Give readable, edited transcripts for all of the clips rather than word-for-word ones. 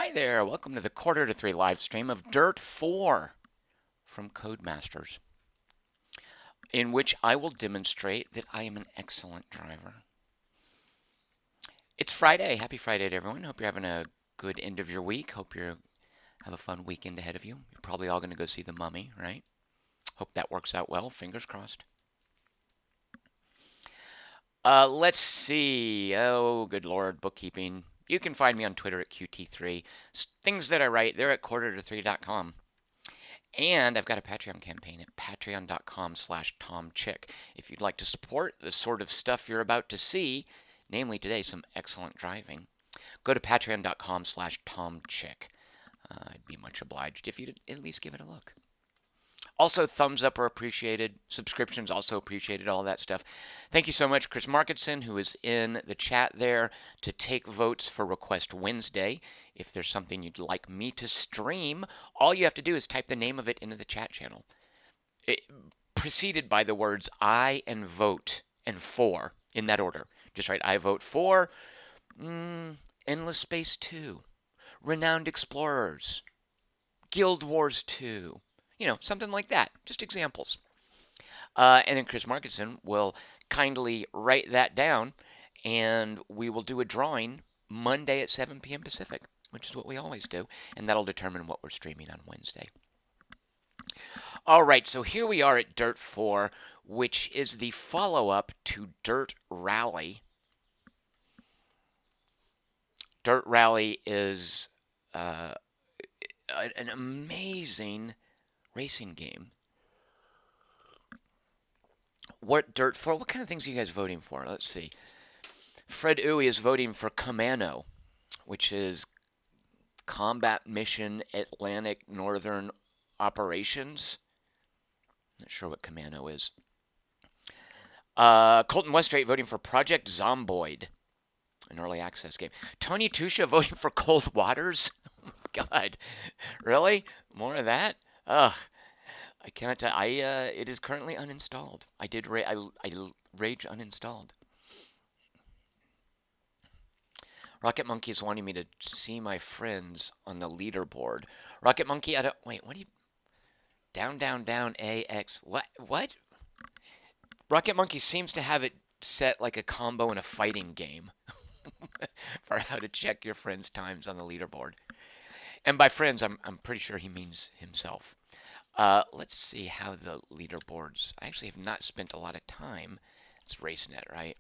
Hi there, welcome to the Quarter to 3 live stream of Dirt 4 from Codemasters, in which I will demonstrate that I am an excellent driver. It's Friday. Happy Friday to everyone. Hope you're having a good end of your week. Hope you have a fun weekend ahead of you. You're probably all going to go see The Mummy, right? Hope that works out well. Fingers crossed. Let's see. Oh, good Lord, bookkeeping. You can find me on Twitter at QT3. Things that I write, they're at quarter3.com. And I've got a Patreon campaign at patreon.com/TomChick. If you'd like to support the sort of stuff you're about to see, namely today some excellent driving, go to patreon.com/TomChick. I'd be much obliged if you'd at least give it a look. Also, thumbs up are appreciated. Subscriptions also appreciated, all that stuff. Thank you so much, Chris Markinson, who is in the chat there to take votes for Request Wednesday. If there's something you'd like me to stream, all you have to do is type the name of it into the chat channel. Preceded by the words I and vote and for, in that order. Just write I vote for Endless Space 2, Renowned Explorers, Guild Wars 2. You know, something like that. Just examples. And then Chris Markinson will kindly write that down, and we will do a drawing Monday at 7 p.m. Pacific, which is what we always do, and that'll determine what we're streaming on Wednesday. All right, so here we are at Dirt 4, which is the follow-up to Dirt Rally. Dirt Rally is an amazing racing game. What Dirt 4? What kind of things are you guys voting for? Let's see. Fred Uwe is voting for Commando, which is Combat Mission Atlantic Northern Operations. Not sure what Commando is. Colton Westrate voting for Project Zomboid, an early access game. Tony Tusha voting for Cold Waters. Oh my God, really? More of that? Ugh. I cannot tell. It is currently uninstalled. I rage uninstalled. Rocket Monkey is wanting me to see my friends on the leaderboard. Rocket Monkey, I don't wait. What do you? Down, down, down. AX. What? What? Rocket Monkey seems to have it set like a combo in a fighting game for how to check your friends' times on the leaderboard. And by friends, I'm pretty sure he means himself. Let's see how the leaderboards. I actually have not spent a lot of time. It's RaceNet, right?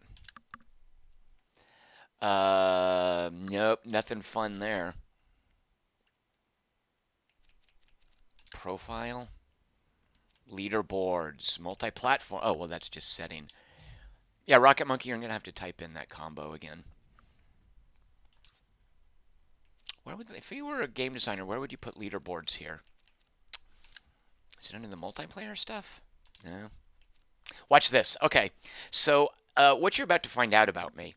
Nope, nothing fun there. Profile, leaderboards, multi-platform. Oh, well, that's just setting. Yeah, Rocket Monkey, you're gonna have to type in that combo again. If you were a game designer, where would you put leaderboards here? Is it under the multiplayer stuff? No. Watch this. Okay, so what you're about to find out about me.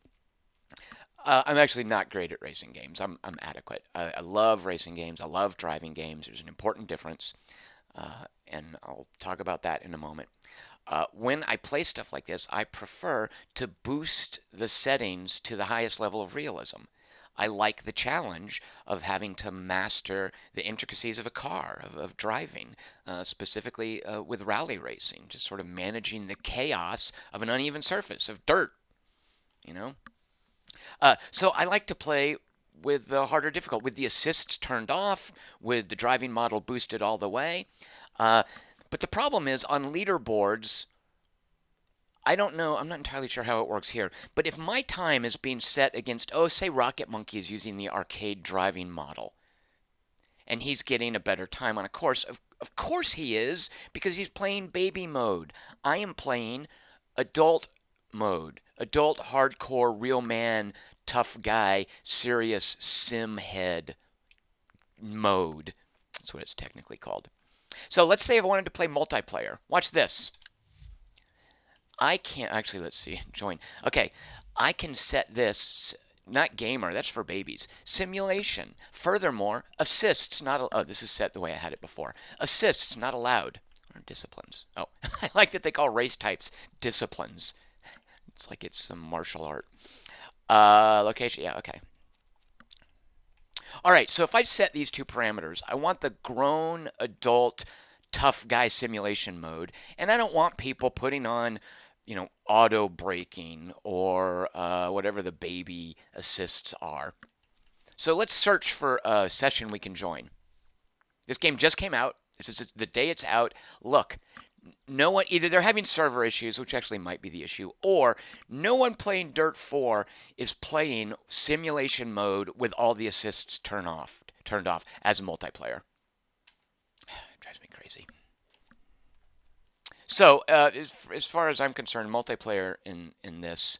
I'm actually not great at racing games. I'm adequate. I love racing games. I love driving games. There's an important difference, and I'll talk about that in a moment. When I play stuff like this, I prefer to boost the settings to the highest level of realism. I like the challenge of having to master the intricacies of a car, of driving, specifically with rally racing, just sort of managing the chaos of an uneven surface, of dirt, you know? So I like to play with the harder difficult, with the assists turned off, with the driving model boosted all the way. But the problem is on leaderboards, I don't know, I'm not entirely sure how it works here, but if my time is being set against, oh, say Rocket Monkey is using the arcade driving model, and he's getting a better time on a course, of course he is, because he's playing baby mode. I am playing adult mode, adult hardcore, real man, tough guy, serious sim head mode. That's what it's technically called. So let's say I wanted to play multiplayer. Watch this. I can't actually, let's see, join. Okay, I can set this, not gamer, that's for babies. Simulation. Furthermore, assists not, oh, this is set the way I had it before. Assists not allowed. Or disciplines. Oh, I like that they call race types disciplines. It's like it's some martial art. Location, yeah, okay. All right, so if I set these two parameters, I want the grown adult tough guy simulation mode, and I don't want people putting on, auto braking or whatever the baby assists are. So let's search for a session we can join. This game just came out. This is the day it's out. Look, no one, either they're having server issues, which actually might be the issue, or no one playing Dirt 4 is playing simulation mode with all the assists turned off as a multiplayer. It drives me crazy. So, as far as I'm concerned, multiplayer in this,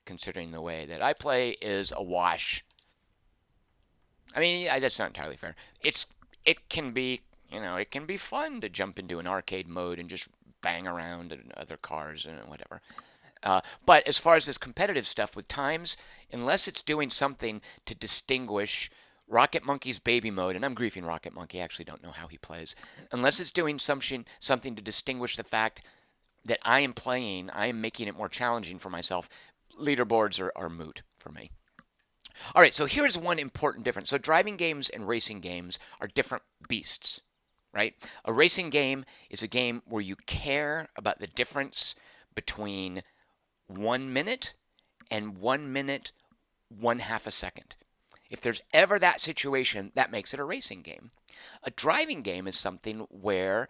considering the way that I play, is a wash. I mean, that's not entirely fair. It can be, it can be fun to jump into an arcade mode and just bang around in other cars and whatever. But as far as this competitive stuff with times, unless it's doing something to distinguish Rocket Monkey's baby mode, and I'm griefing Rocket Monkey, I actually don't know how he plays, unless it's doing something to distinguish the fact that I am making it more challenging for myself, leaderboards are moot for me. All right, so here's one important difference. So driving games and racing games are different beasts, right? A racing game is a game where you care about the difference between 1 minute and 1 minute, one half a second. If there's ever that situation, that makes it a racing game. A driving game is something where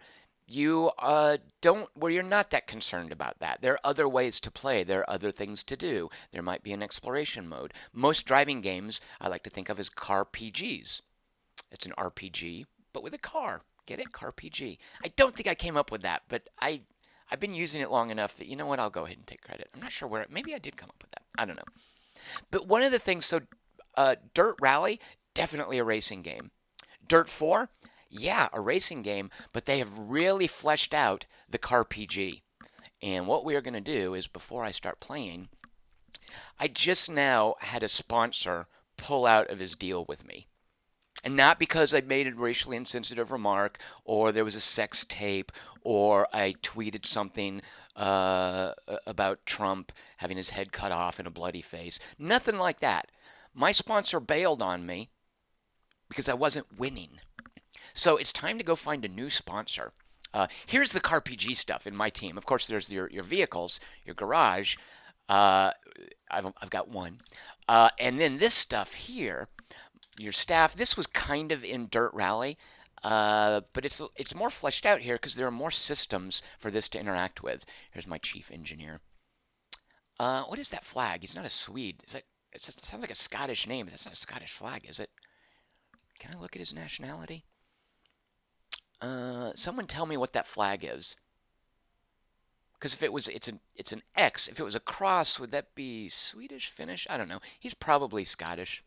where you're not that concerned about that. There are other ways to play. There are other things to do. There might be an exploration mode. Most driving games I like to think of as car PGs. It's an RPG, but with a car. Get it? Car PG. I don't think I came up with that, but I've been using it long enough that, you know what, I'll go ahead and take credit. I'm not sure maybe I did come up with that. I don't know. But one of the things, so Dirt Rally, definitely a racing game. Dirt 4, yeah, a racing game, but they have really fleshed out the car PG. And what we are going to do is, before I start playing, I just now had a sponsor pull out of his deal with me. And not because I made a racially insensitive remark, or there was a sex tape, or I tweeted something about Trump having his head cut off and a bloody face. Nothing like that. My sponsor bailed on me because I wasn't winning. So it's time to go find a new sponsor. Here's the car PG stuff in my team. Of course, there's your vehicles, your garage. I've got one. And then this stuff here, your staff. This was kind of in Dirt Rally, but it's more fleshed out here because there are more systems for this to interact with. Here's my chief engineer. What is that flag? He's not a Swede. It sounds like a Scottish name, but that's not a Scottish flag, is it? Can I look at his nationality? Someone tell me what that flag is. Because if it's an X. If it was a cross, would that be Swedish, Finnish? I don't know. He's probably Scottish.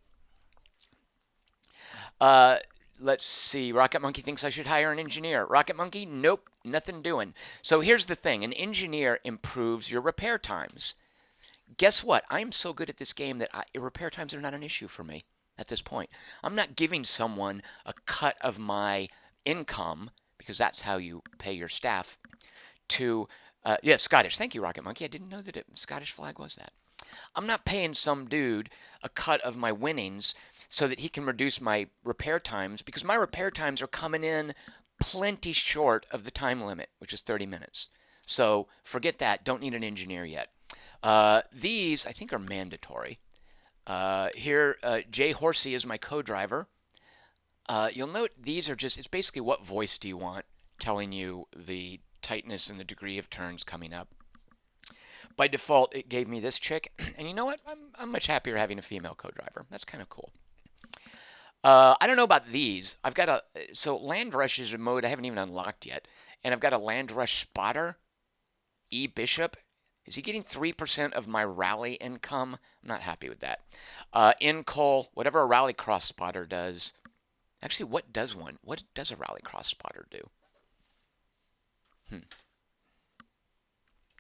Let's see. Rocket Monkey thinks I should hire an engineer. Rocket Monkey, nope, nothing doing. So here's the thing: an engineer improves your repair times. Guess what? I'm so good at this game that repair times are not an issue for me at this point. I'm not giving someone a cut of my income, because that's how you pay your staff, to, yeah, Scottish. Thank you, Rocket Monkey. I didn't know that Scottish flag was that. I'm not paying some dude a cut of my winnings so that he can reduce my repair times, because my repair times are coming in plenty short of the time limit, which is 30 minutes. So forget that. Don't need an engineer yet. These, I think, are mandatory. Here, Jay Horsey is my co-driver. You'll note these are just, it's basically what voice do you want, telling you the tightness and the degree of turns coming up. By default, it gave me this chick, and you know what? I'm much happier having a female co-driver. That's kind of cool. I don't know about these. I've got so Land Rush is a mode I haven't even unlocked yet, and I've got a Land Rush spotter, E Bishop. Is he getting 3% of my rally income? I'm not happy with that. In-coal, whatever a Rallycross spotter does. Actually, what does a Rallycross spotter do?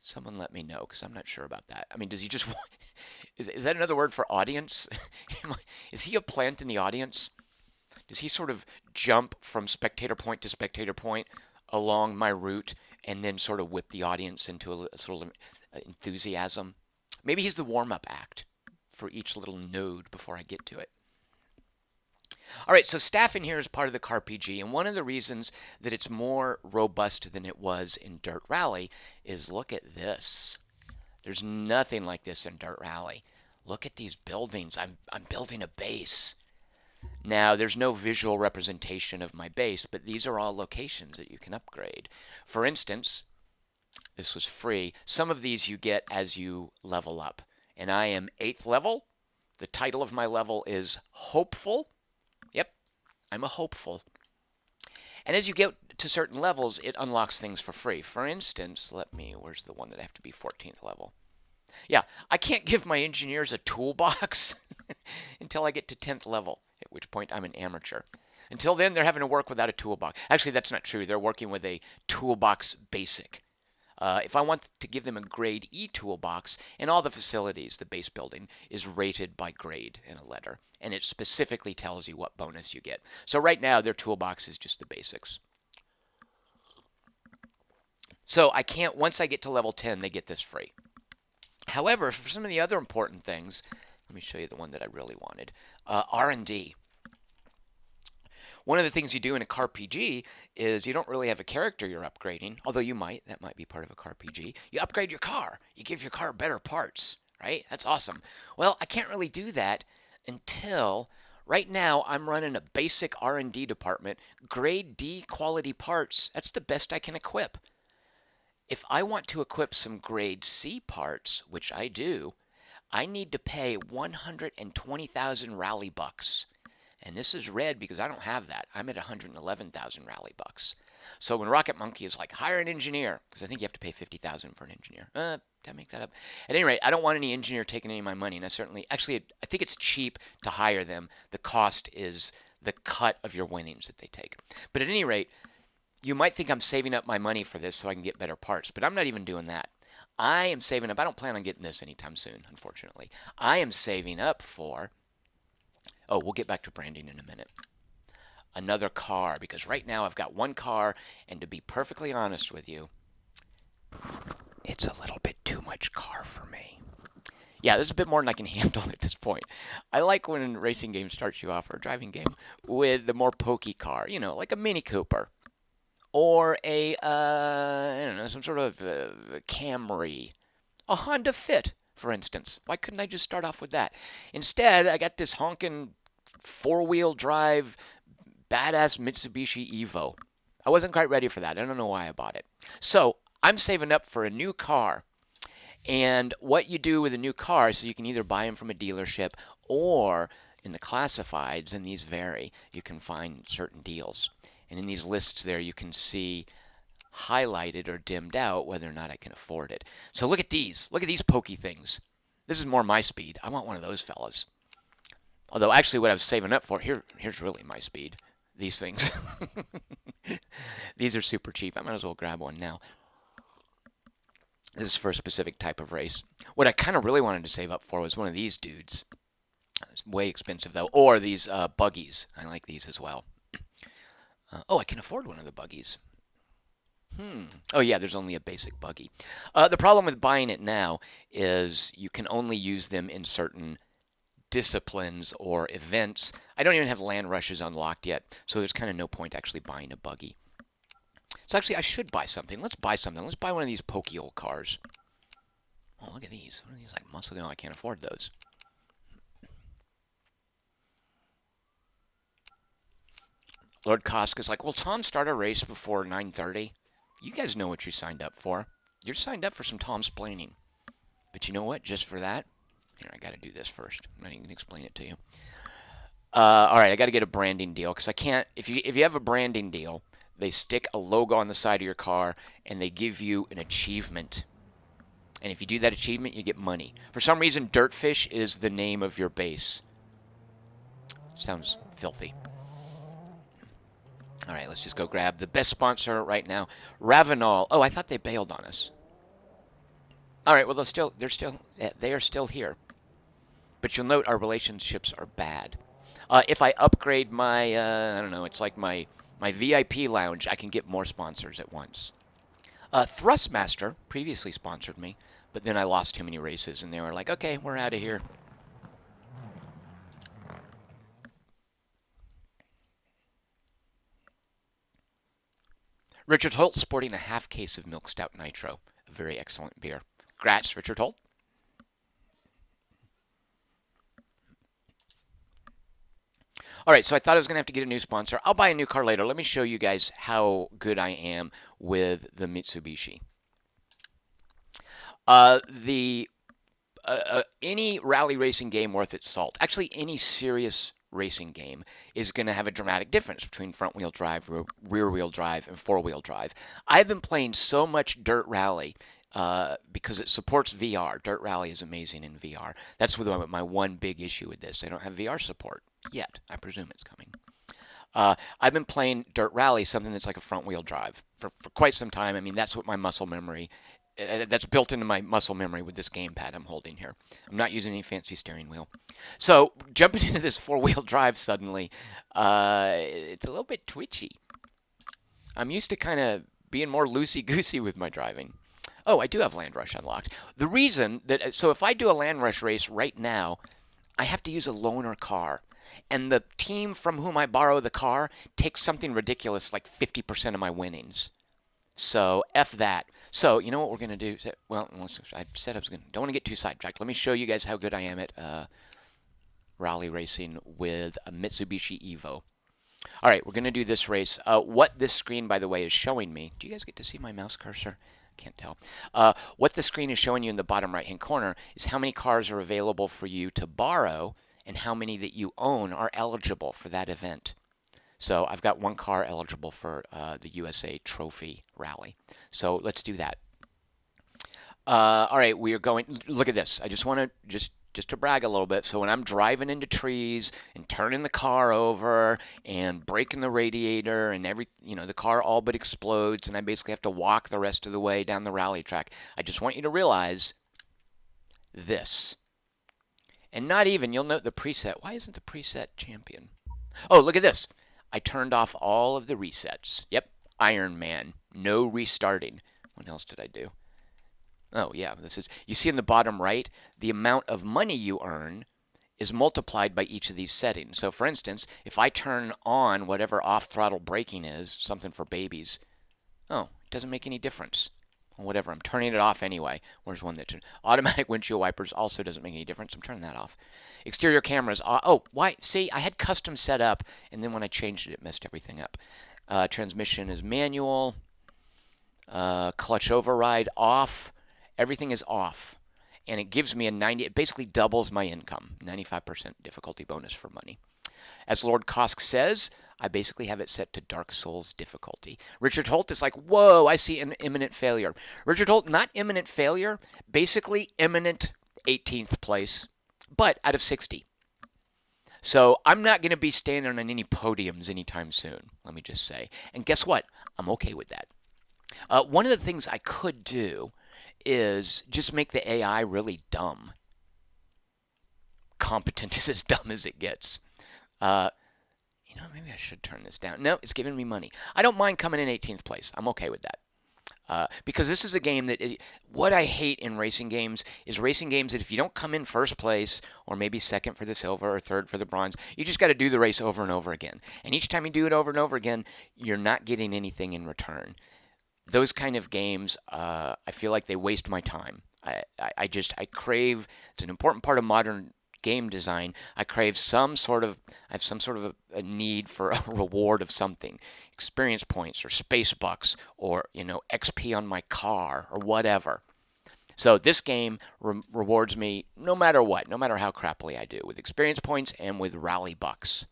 Someone let me know, because I'm not sure about that. I mean, does he just is that another word for audience? Is he a plant in the audience? Does he sort of jump from spectator point to spectator point along my route and then sort of whip the audience into a sort of enthusiasm? Maybe he's the warm-up act for each little node before I get to it. All right, so staff in here is part of the CarPG, and one of the reasons that it's more robust than it was in Dirt Rally is look at this. There's nothing like this in Dirt Rally. Look at these buildings. I'm building a base. Now, there's no visual representation of my base, but these are all locations that you can upgrade. For instance, this was free. Some of these you get as you level up. And I am 8th level. The title of my level is Hopeful. Yep, I'm a hopeful. And as you get to certain levels, it unlocks things for free. For instance, where's the one that I have to be 14th level? Yeah, I can't give my engineers a toolbox until I get to 10th level, at which point I'm an amateur. Until then, they're having to work without a toolbox. Actually, that's not true. They're working with a toolbox basic. If I want to give them a grade E toolbox, and all the facilities, the base building, is rated by grade in a letter, and it specifically tells you what bonus you get. So right now, their toolbox is just the basics. So I can't, once I get to level 10, they get this free. However, for some of the other important things, let me show you the one that I really wanted, R&D. One of the things you do in a CarPG is you don't really have a character you're upgrading, although you might. That might be part of a CarPG. You upgrade your car. You give your car better parts, right? That's awesome. Well, I can't really do that until right now I'm running a basic R&D department, grade D quality parts. That's the best I can equip. If I want to equip some grade C parts, which I do, I need to pay 120,000 rally bucks. And this is red because I don't have that. I'm at 111,000 rally bucks. So when Rocket Monkey is like, hire an engineer, because I think you have to pay 50,000 for an engineer. Did I make that up? At any rate, I don't want any engineer taking any of my money. And actually, I think it's cheap to hire them. The cost is the cut of your winnings that they take. But at any rate, you might think I'm saving up my money for this so I can get better parts, but I'm not even doing that. I am saving up. I don't plan on getting this anytime soon, unfortunately. I am saving up for, oh, we'll get back to branding in a minute, another car, because right now I've got one car, and to be perfectly honest with you, it's a little bit too much car for me. Yeah, this is a bit more than I can handle at this point. I like when racing games starts you off, or a driving game, with the more pokey car, like a Mini Cooper. Or I don't know, some sort of Camry, a Honda Fit, for instance. Why couldn't I just start off with that? Instead, I got this honking four-wheel drive badass Mitsubishi Evo. I wasn't quite ready for that. I don't know why I bought it. So I'm saving up for a new car. And what you do with a new car, so you can either buy them from a dealership or in the classifieds, and these vary, you can find certain deals. And in these lists there, you can see highlighted or dimmed out whether or not I can afford it. So look at these. Look at these pokey things. This is more my speed. I want one of those fellas. Although actually what I was saving up for, here's really my speed. These things. These are super cheap. I might as well grab one now. This is for a specific type of race. What I kind of really wanted to save up for was one of these dudes. It's way expensive though. Or these buggies. I like these as well. Oh, I can afford one of the buggies. Oh yeah, there's only a basic buggy. The problem with buying it now is you can only use them in certain disciplines or events. I don't even have land rushes unlocked yet, so there's kind of no point actually buying a buggy. So actually, I should buy something. Let's buy something. Let's buy one of these pokey old cars. Oh, look at these. What are these like muscle? No, I can't afford those. Lord Koska's like, will Tom start a race before 9:30? You guys know what you signed up for. You're signed up for some Tom's Splaining. But you know what? Just for that, here, I got to do this first. I'm not even going to explain it to you. All right, I got to get a branding deal because I can't. If you have a branding deal, they stick a logo on the side of your car and they give you an achievement. And if you do that achievement, you get money. For some reason, Dirtfish is the name of your base. Sounds filthy. All right, let's just go grab the best sponsor right now, Ravenol. Oh, I thought they bailed on us. All right, well they are still here. But you'll note our relationships are bad. If I upgrade my, I don't know, it's like my VIP lounge, I can get more sponsors at once. Thrustmaster previously sponsored me, but then I lost too many races, and they were like, okay, we're out of here. Richard Holt sporting a half case of Milk Stout Nitro, a very excellent beer. Grats, Richard Holt. All right, so I thought I was going to have to get a new sponsor. I'll buy a new car later. Let me show you guys how good I am with the Mitsubishi. The any rally racing game worth its salt, actually any serious racing game, is going to have a dramatic difference between front wheel drive, rear wheel drive, and four wheel drive. I've been playing so much Dirt Rally because it supports VR. Dirt Rally is amazing in VR. That's my one big issue with this. They don't have VR support yet. I presume it's coming. I've been playing Dirt Rally, something that's like a front wheel drive, for quite some time. I mean, that's what my muscle memory, that's built into my muscle memory with this gamepad I'm holding here. I'm not using any fancy steering wheel. So jumping into this four-wheel drive suddenly, it's a little bit twitchy. I'm used to kind of being more loosey-goosey with my driving. Oh, I do have Land Rush unlocked. The reason that, so if I do a Land Rush race right now, I have to use a loaner car. And the team from whom I borrow the car takes something ridiculous like 50% of my winnings. So F that. So you know what we're going to do? Well, I said I was going to, don't want to get too sidetracked. Let me show you guys how good I am at rally racing with a Mitsubishi Evo. All right, we're going to do this race. What this screen, by the way, is showing me, do you guys get to see my mouse cursor? Can't tell. What the screen is showing you in the bottom right-hand corner is how many cars are available for you to borrow and how many that you own are eligible for that event. So I've got one car eligible for the USA Trophy Rally. So let's do that. All right, we are going, look at this. I just want to, just to brag a little bit. So when I'm driving into trees and turning the car over and breaking the radiator and the car all but explodes and I basically have to walk the rest of the way down the rally track, I just want you to realize this. And not even, you'll note the preset. Why isn't the preset champion? Oh, look at this. I turned off all of the resets. Yep, Iron Man. No restarting. What else did I do? Oh, yeah, this is, you see in the bottom right, the amount of money you earn is multiplied by each of these settings. So, for instance, if I turn on whatever off-throttle braking is, something for babies, oh, it doesn't make any difference. Whatever, I'm turning it off anyway. Where's one that automatic windshield wipers also doesn't make any difference. I'm turning that off. Exterior cameras. Oh, why? See, I had custom set up, and then when I changed it, it messed everything up. Transmission is manual. Clutch override off. Everything is off, and it gives me it basically doubles my income. 95% difficulty bonus for money. As Lord Kosk says, I basically have it set to Dark Souls difficulty. Richard Holt is like, whoa, I see an imminent failure. Richard Holt, not imminent failure, basically imminent 18th place, but out of 60. So I'm not going to be standing on any podiums anytime soon, let me just say. And guess what? I'm okay with that. One of the things I could do is just make the AI really dumb. Competent is as dumb as it gets. Maybe I should turn this down. No, it's giving me money. I don't mind coming in 18th place. I'm okay with that. Because this is a game that, what I hate in racing games is racing games that if you don't come in first place, or maybe second for the silver, or third for the bronze, you just got to do the race over and over again. And each time you do it over and over again, you're not getting anything in return. Those kind of games, I feel like they waste my time. I crave, it's an important part of modern game design. I crave some sort of a need for a reward of something, experience points or space bucks or XP on my car or whatever. So this game rewards me no matter what, no matter how crappily I do, with experience points and with rally bucks.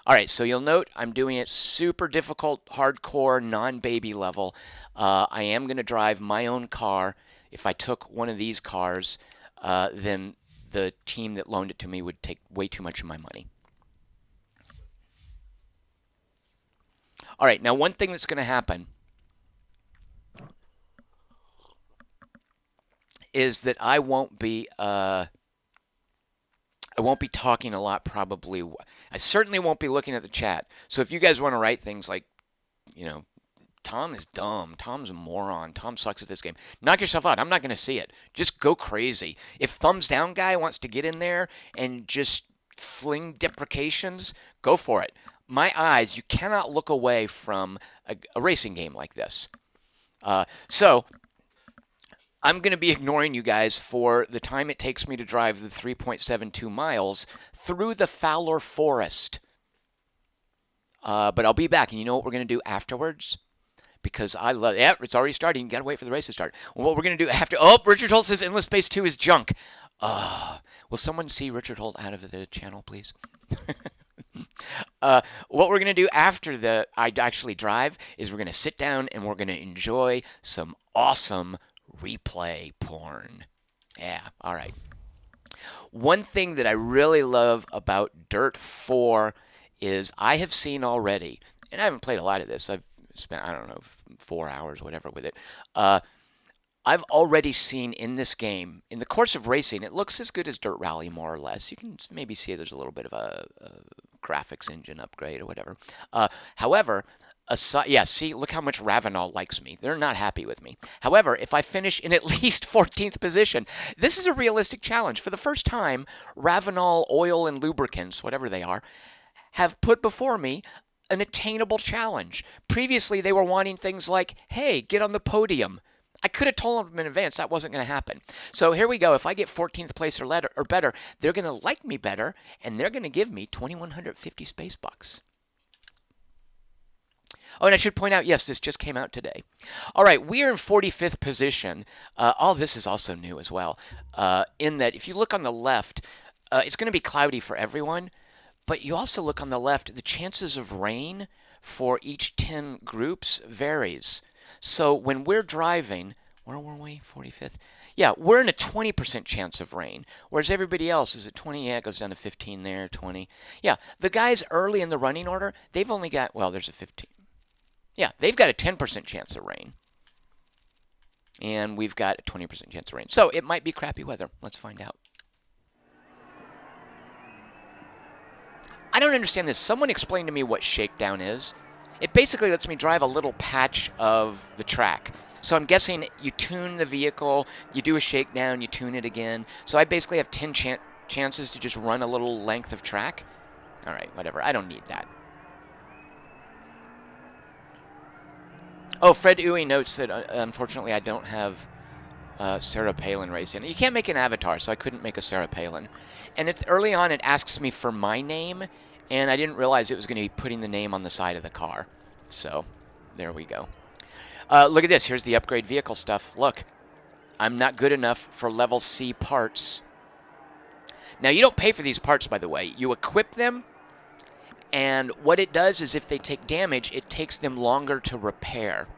All right, so you'll note I'm doing it super difficult, hardcore, non-baby level. I am going to drive my own car. If I took one of these cars, then the team that loaned it to me would take way too much of my money. All right, now one thing that's going to happen is that I won't be talking a lot probably. I certainly won't be looking at the chat. So if you guys want to write things like, Tom is dumb, Tom's a moron, Tom sucks at this game, knock yourself out. I'm not going to see it. Just go crazy. If Thumbs Down Guy wants to get in there and just fling deprecations, go for it. my eyes, you cannot look away from a racing game like this. So I'm going to be ignoring you guys for the time it takes me to drive the 3.72 miles through the Fowler Forest. But I'll be back, and you know what we're going to do afterwards? Because I love it. Yeah, it's already starting. You got to wait for the race to start. Well, what we're going to do after... Oh, Richard Holt says Endless Space 2 is junk. Will someone see Richard Holt out of the channel, please? What we're going to do after I actually drive is we're going to sit down and we're going to enjoy some awesome replay porn. Yeah, all right. One thing that I really love about Dirt 4 is I have seen already, and I haven't played a lot of this. I've spent, I don't know, 4 hours, whatever, with it. I've already seen in this game, in the course of racing, it looks as good as Dirt Rally, more or less. You can maybe see there's a little bit of a graphics engine upgrade or whatever. However, yeah, see, look how much Ravenol likes me. They're not happy with me. However, if I finish in at least 14th position, this is a realistic challenge. For the first time, Ravenol Oil and Lubricants, whatever they are, have put before me an attainable challenge. Previously, they were wanting things like, hey, get on the podium. I could have told them in advance that wasn't going to happen. So here we go. If I get 14th place or better, they're going to like me better, and they're going to give me 2,150 space bucks. Oh, and I should point out, yes, this just came out today. All right, we are in 45th position. All this is also new as well, in that if you look on the left, it's going to be cloudy for everyone, but you also look on the left, the chances of rain for each 10 groups varies. So when we're driving, where were we? 45th? Yeah, we're in a 20% chance of rain, whereas everybody else is at 20. Yeah, it goes down to 15 there, 20. Yeah, the guys early in the running order, they've only got, well, there's a 15. Yeah, they've got a 10% chance of rain. And we've got a 20% chance of rain. So it might be crappy weather. Let's find out. I don't understand this. Someone explain to me what shakedown is. It basically lets me drive a little patch of the track. So I'm guessing you tune the vehicle, you do a shakedown, you tune it again. So I basically have 10 chances to just run a little length of track. All right, whatever. I don't need that. Oh, Fred Uwe notes that unfortunately I don't have Sarah Palin racing. You can't make an avatar, so I couldn't make a Sarah Palin. And early on it asks me for my name, and I didn't realize it was going to be putting the name on the side of the car. So there we go. Look at this. Here's the upgrade vehicle stuff. Look, I'm not good enough for level C parts. Now, you don't pay for these parts, by the way. You equip them, and what it does is if they take damage, it takes them longer to repair.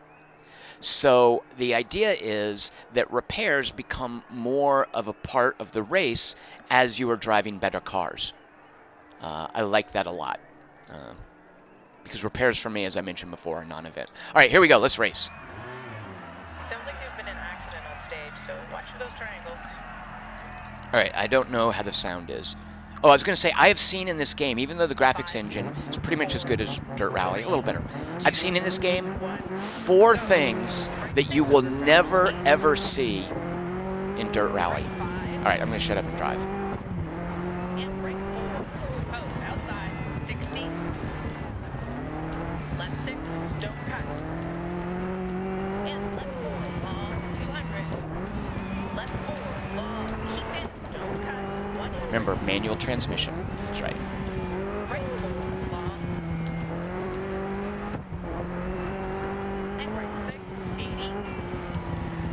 So the idea is that repairs become more of a part of the race as you are driving better cars. I like that a lot. Because repairs for me, as I mentioned before, are non-event. All right, here we go. Let's race. Sounds like there's been an accident on stage, so watch for those triangles. All right, I don't know how the sound is. Oh, I was going to say, I have seen in this game, even though the graphics engine is pretty much as good as Dirt Rally, a little better, I've seen in this game 4 things that you will never, ever see in Dirt Rally. All right, I'm going to shut up and drive. And brake 4, post outside, 60. Left 6, don't cut. And left 4, long, 200. Left 4, long, keep it, don't cut. 100. Remember, manual transmission. That's right. Brake 4, long. And right 6, 80.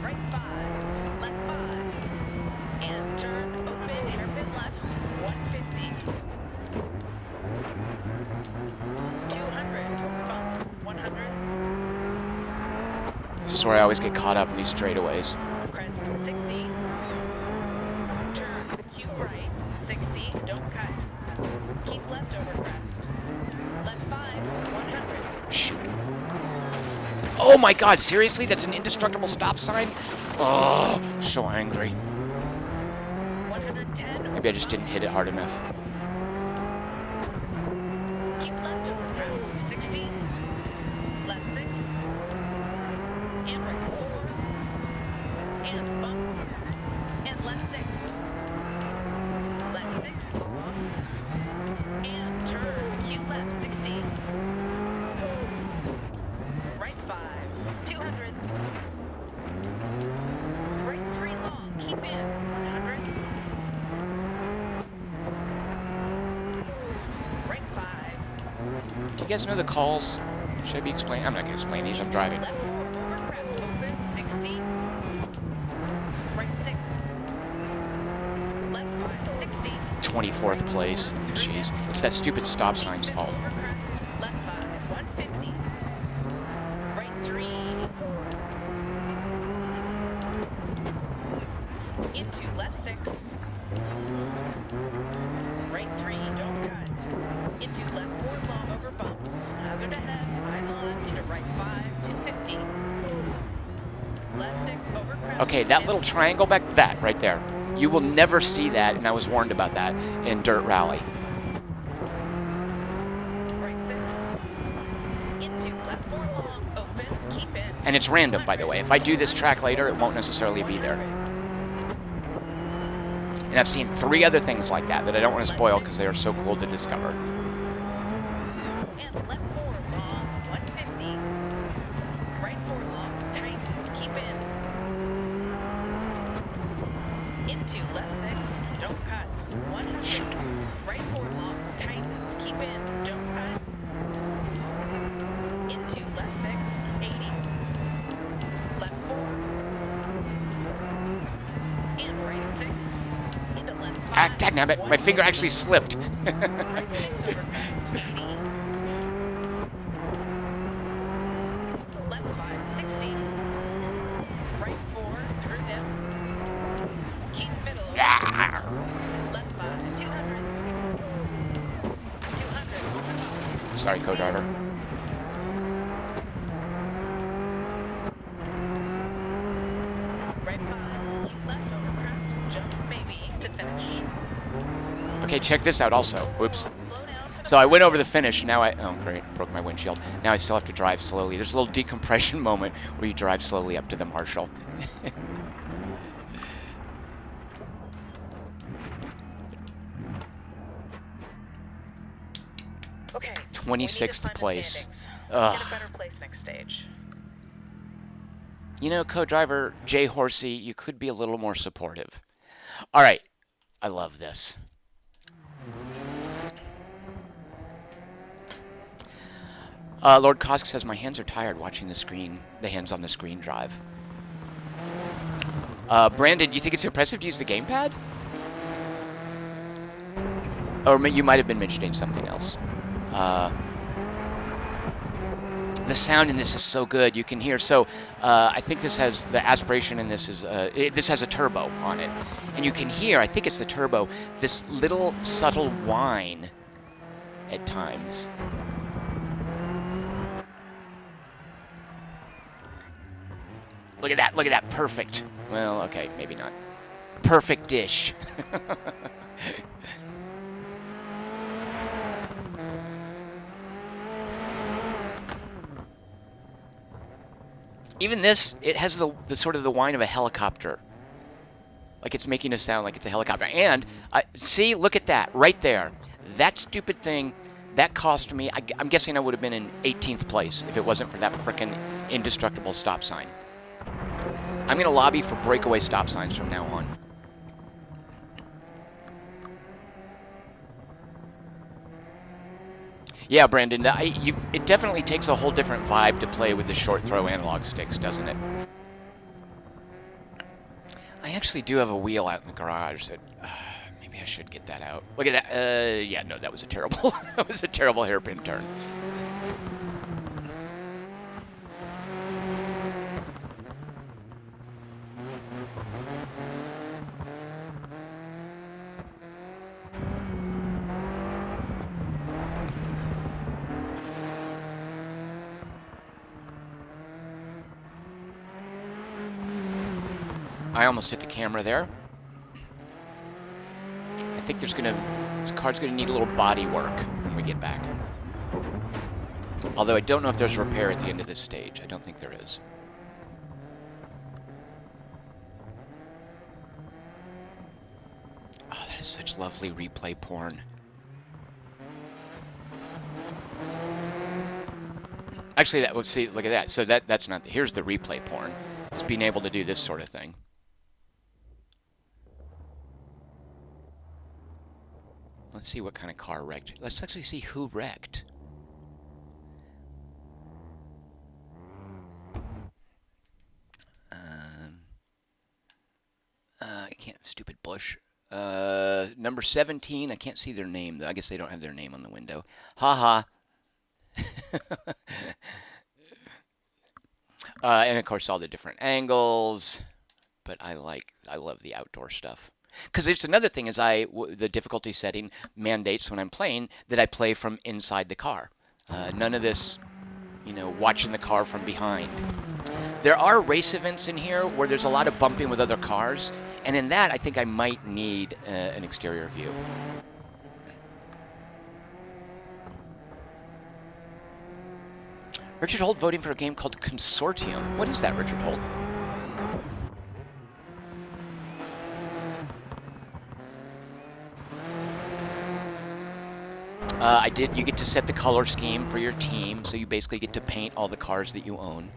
Right 5, left 5. And turn, open, hairpin left, 150. 200, bumps, 100. This is where I always get caught up in these straightaways. Crest 60. Turn, cue right, 60, don't cut. Keep left over crest. Left 5, 100. Shoot. Oh my god, seriously? That's an indestructible stop sign? Oh, so angry. 110. Maybe I just didn't hit it hard enough. Keep left over crest, 60. Left 6. And right 4. And bump. And left 6. Left 6 long. And turn, cue left 60. guys know the calls? Should I be explaining? I'm not going to explain these. I'm driving. Left 4 over crest open 60. Right 6. Left 5 60. 24th place. Jeez. It's that stupid stop sign's Keep fault. over crest. Left 5 150. Right 3. Into left 6. Right 3, don't cut. Into left 4 long over bumps. Hazard ahead, eyes on. Into right 5 250. Left 6 over crest. Okay, that little triangle back, that right there. You will never see that, and I was warned about that in Dirt Rally. Right 6. Into left 4 long, opens, keep in. And it's random, by the way. If I do this track later, it won't necessarily be there. And I've seen 3 other things like that I don't want to spoil because they are so cool to discover. And left 4 long, 150. Right 4 long, tightens, keep in. Into left 6, don't cut. 100. Right 4 long, tightens, keep in, don't cut. Into left 6, 80. Left 4. And right 6. Into left 5. Ah, dagnabbit, my finger actually slipped. Right 6 over crest, V. Left 5, 60. Right 4, through them. Keep middle. Ah. Left 5, 200. 200 over bumps. Sorry, co-driver. Right 5, keep left over crest, jump maybe to finish. Okay, check this out also. Whoops. Slow down for the So I went over the finish, now oh great, broke my windshield. Now I still have to drive slowly. There's a little decompression moment where you drive slowly up to the Marshall. Okay. 26th place. Let's Ugh. get a better place next stage. You know, co-driver Jay Horsey, you could be a little more supportive. All right, I love this. Lord Kosk says, my hands are tired watching the screen, the hands on the screen drive. Brandon, you think it's impressive to use the gamepad? Or you might have been mentioning something else. The sound in this is so good. You can hear. So I think this has the aspiration in this is this has a turbo on it, and you can hear. I think it's the turbo. This little subtle whine at times. Look at that. Look at that. Perfect. Well, okay, maybe not. Perfect-ish. Even this, it has the sort of the whine of a helicopter. Like it's making a sound like it's a helicopter. And, see, look at that, right there. That stupid thing, that cost me, I'm guessing I would have been in 18th place if it wasn't for that frickin' indestructible stop sign. I'm going to lobby for breakaway stop signs from now on. Yeah, Brandon, it definitely takes a whole different vibe to play with the short throw analog sticks, doesn't it? I actually do have a wheel out in the garage that maybe I should get that out. Look at that. Yeah, no, that was a terrible, that was a terrible hairpin turn. I almost hit the camera there. I think this car's gonna need a little body work when we get back. Although I don't know if there's repair at the end of this stage. I don't think there is. Oh, that is such lovely replay porn. Actually, let's see, look at that. So that's not, here's the replay porn. It's being able to do this sort of thing. Let's see what kind of car wrecked. Let's actually see who wrecked. Stupid bush. Number 17. I can't see their name though. I guess they don't have their name on the window. Ha ha. And of course all the different angles. But I love the outdoor stuff. Because it's another thing is the difficulty setting mandates when I'm playing that I play from inside the car. None of this, watching the car from behind. There are race events in here where there's a lot of bumping with other cars, and in that I think I might need an exterior view. Richard Holt voting for a game called Consortium. What is that, Richard Holt? You get to set the color scheme for your team, so you basically get to paint all the cars that you own.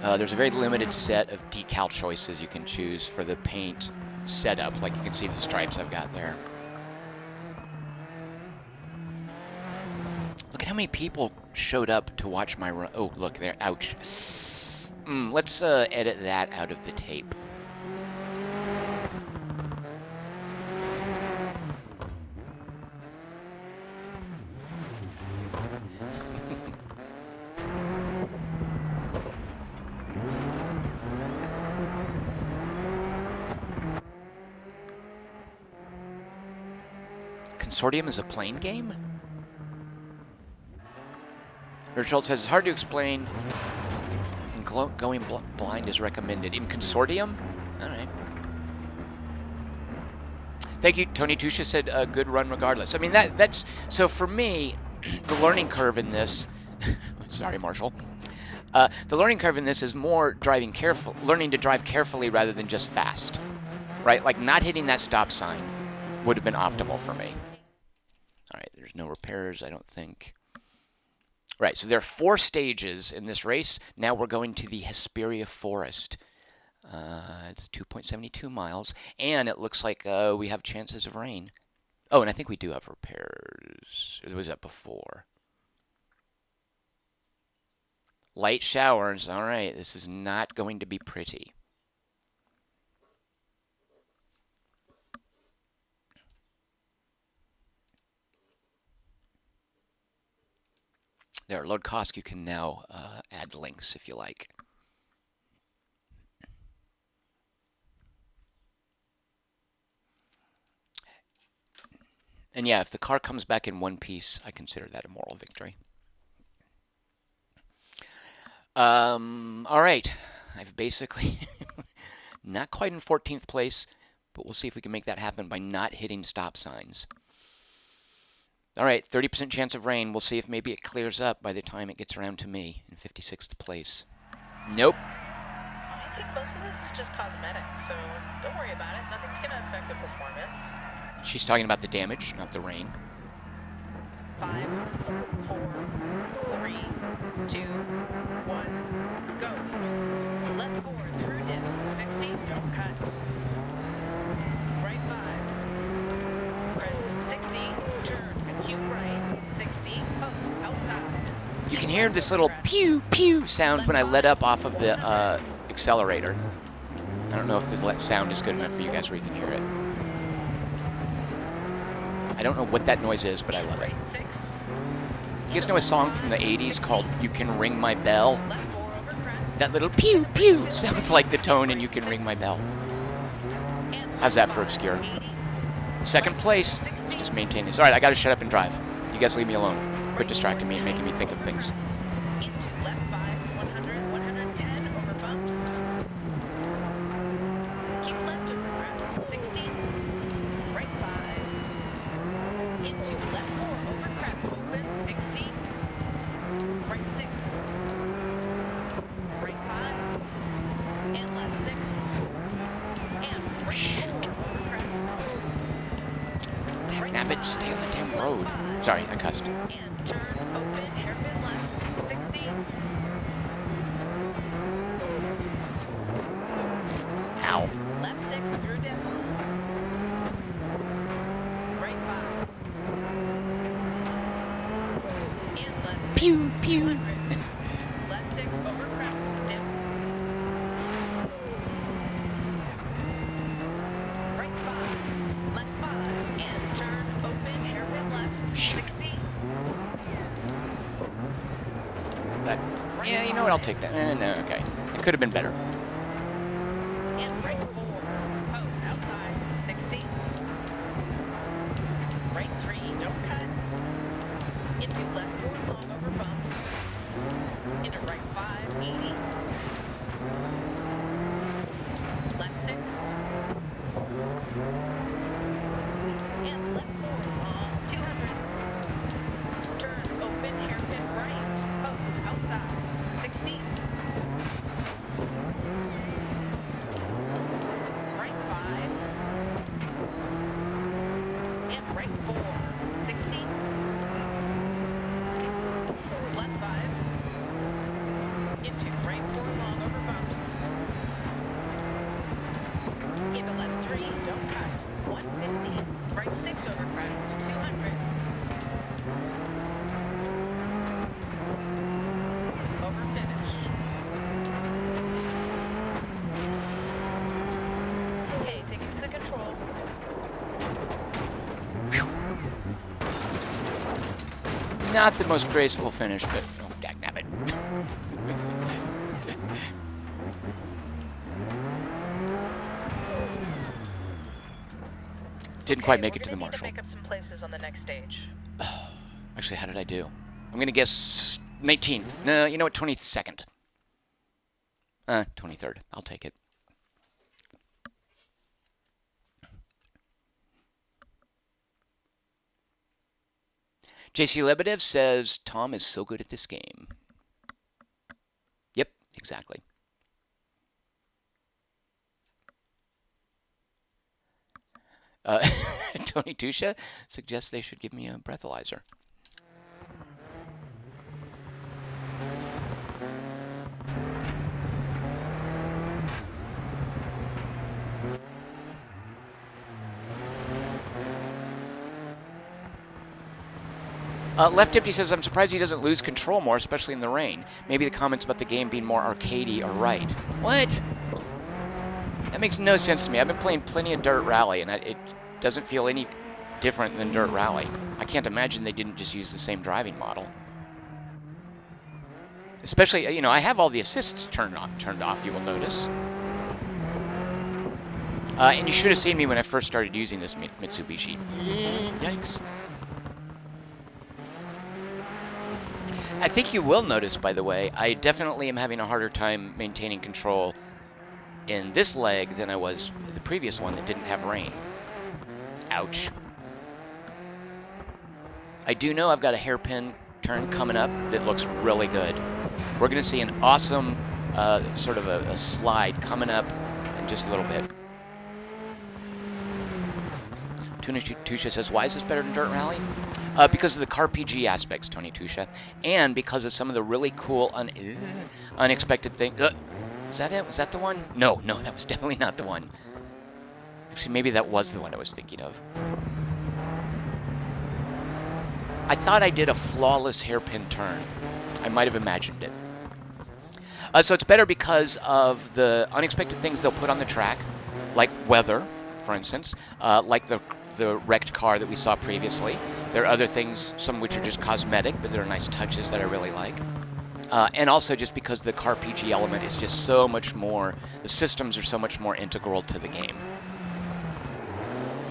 There's a very limited set of decal choices you can choose for the paint setup, like you can see the stripes I've got there. Look at how many people showed up to watch my run. Oh, look there. Ouch. Let's edit that out of the tape. Consortium is a plane game? Richard says it's hard to explain, and going blind is recommended. In Consortium? Alright. Thank you, Tony Tusha said a good run regardless. I mean, that's... So for me, the learning curve in this... Sorry, Marshall. The learning curve in this is more learning to drive carefully rather than just fast. Right? Like, not hitting that stop sign would have been optimal for me. Alright, there's no repairs, I don't think. Right, so there are 4 stages in this race. Now we're going to the Hesperia Forest. It's 2.72 miles, and it looks like we have chances of rain. Oh, and I think we do have repairs. Or was that before? Light showers. All right, this is not going to be pretty. There, Lord Kosk, you can now add links if you like. And yeah, if the car comes back in one piece, I consider that a moral victory. All right, I've basically not quite in 14th place, but we'll see if we can make that happen by not hitting stop signs. All right, 30% chance of rain. We'll see if maybe it clears up by the time it gets around to me in 56th place. Nope. I think most of this is just cosmetic, so don't worry about it. Nothing's going to affect the performance. She's talking about the damage, not the rain. 5, 4, 3, 2, 1, go. Left 4 through dip, 60, don't cut. Right 5, crest 60, turn, acute right, 60, up, outside. You can hear this little pew pew sound when I let up off of the accelerator. I don't know if the sound is good enough for you guys where you can hear it. I don't know what that noise is, but I love it. You guys know a song from the 80s called You Can Ring My Bell? That little pew pew sounds like the tone in You Can Ring My Bell. How's that for obscure? Second place. Let's just maintain this. All right, I got to shut up and drive. You guys leave me alone. Quit distracting me and making me think of things. Into left 5, 100, 110 over bumps. Keep left over crest, 60. Right 5. Into left 4 over crest, movement, 60. Right 6. Right 5. And left 6. And right 4 over crest. Damn nabbit, stay on the damn road. Sorry, I cussed. And turn, open, hairpin left, 60. Ow. Left 6 through dip. Right 5. And left 6. Pew, pew. 100. Left 6 over crest, dip. know what? I'll take that. No, okay. It could have been better. And right 4. Post outside, 60. Right 3, don't cut. Into left 4 long over bumps. Into right 5, 80. Left 6. And left 4 long, 200. Turn open, hairpin right. Post outside, 60. Right 5. And right 4, 60. Left 5. Into right 4 long over bumps. Into left 3, don't cut. 150. Right 6 over crest, 200. Over finish. Okay, take it to the control. Not the most graceful finish, but oh, dagnabbit. Didn't quite make it to the marshal. Make up some places on the next stage. Actually, how did I do? I'm gonna guess 19th. No, you know what? 22nd. 23rd. I'll take it. JC Lebedev says Tom is so good at this game. Yep, exactly. Tony Tusha suggests they should give me a breathalyzer. Left Empty says, I'm surprised he doesn't lose control more, especially in the rain. Maybe the comments about the game being more arcadey are right. What? That makes no sense to me. I've been playing plenty of Dirt Rally, and it doesn't feel any different than Dirt Rally. I can't imagine they didn't just use the same driving model. Especially, you know, I have all the assists turned off, you will notice. And you should have seen me when I first started using this Mitsubishi. Yikes. I think you will notice, by the way, I definitely am having a harder time maintaining control in this leg than I was the previous one that didn't have rain. Ouch. I do know I've got a hairpin turn coming up that looks really good. We're going to see an awesome sort of a slide coming up in just a little bit. Tony Tusha says, why is this better than Dirt Rally? Because of the car PG aspects, Tony Tusha, and because of some of the really cool, unexpected things. Is that it? Was that the one? No, that was definitely not the one. Actually, maybe that was the one I was thinking of. I thought I did a flawless hairpin turn. I might have imagined it. So it's better because of the unexpected things they'll put on the track, like weather, for instance, like the wrecked car that we saw previously. There are other things, some of which are just cosmetic, but they're nice touches that I really like. And also just because the car PG element is just so much more, the systems are so much more integral to the game.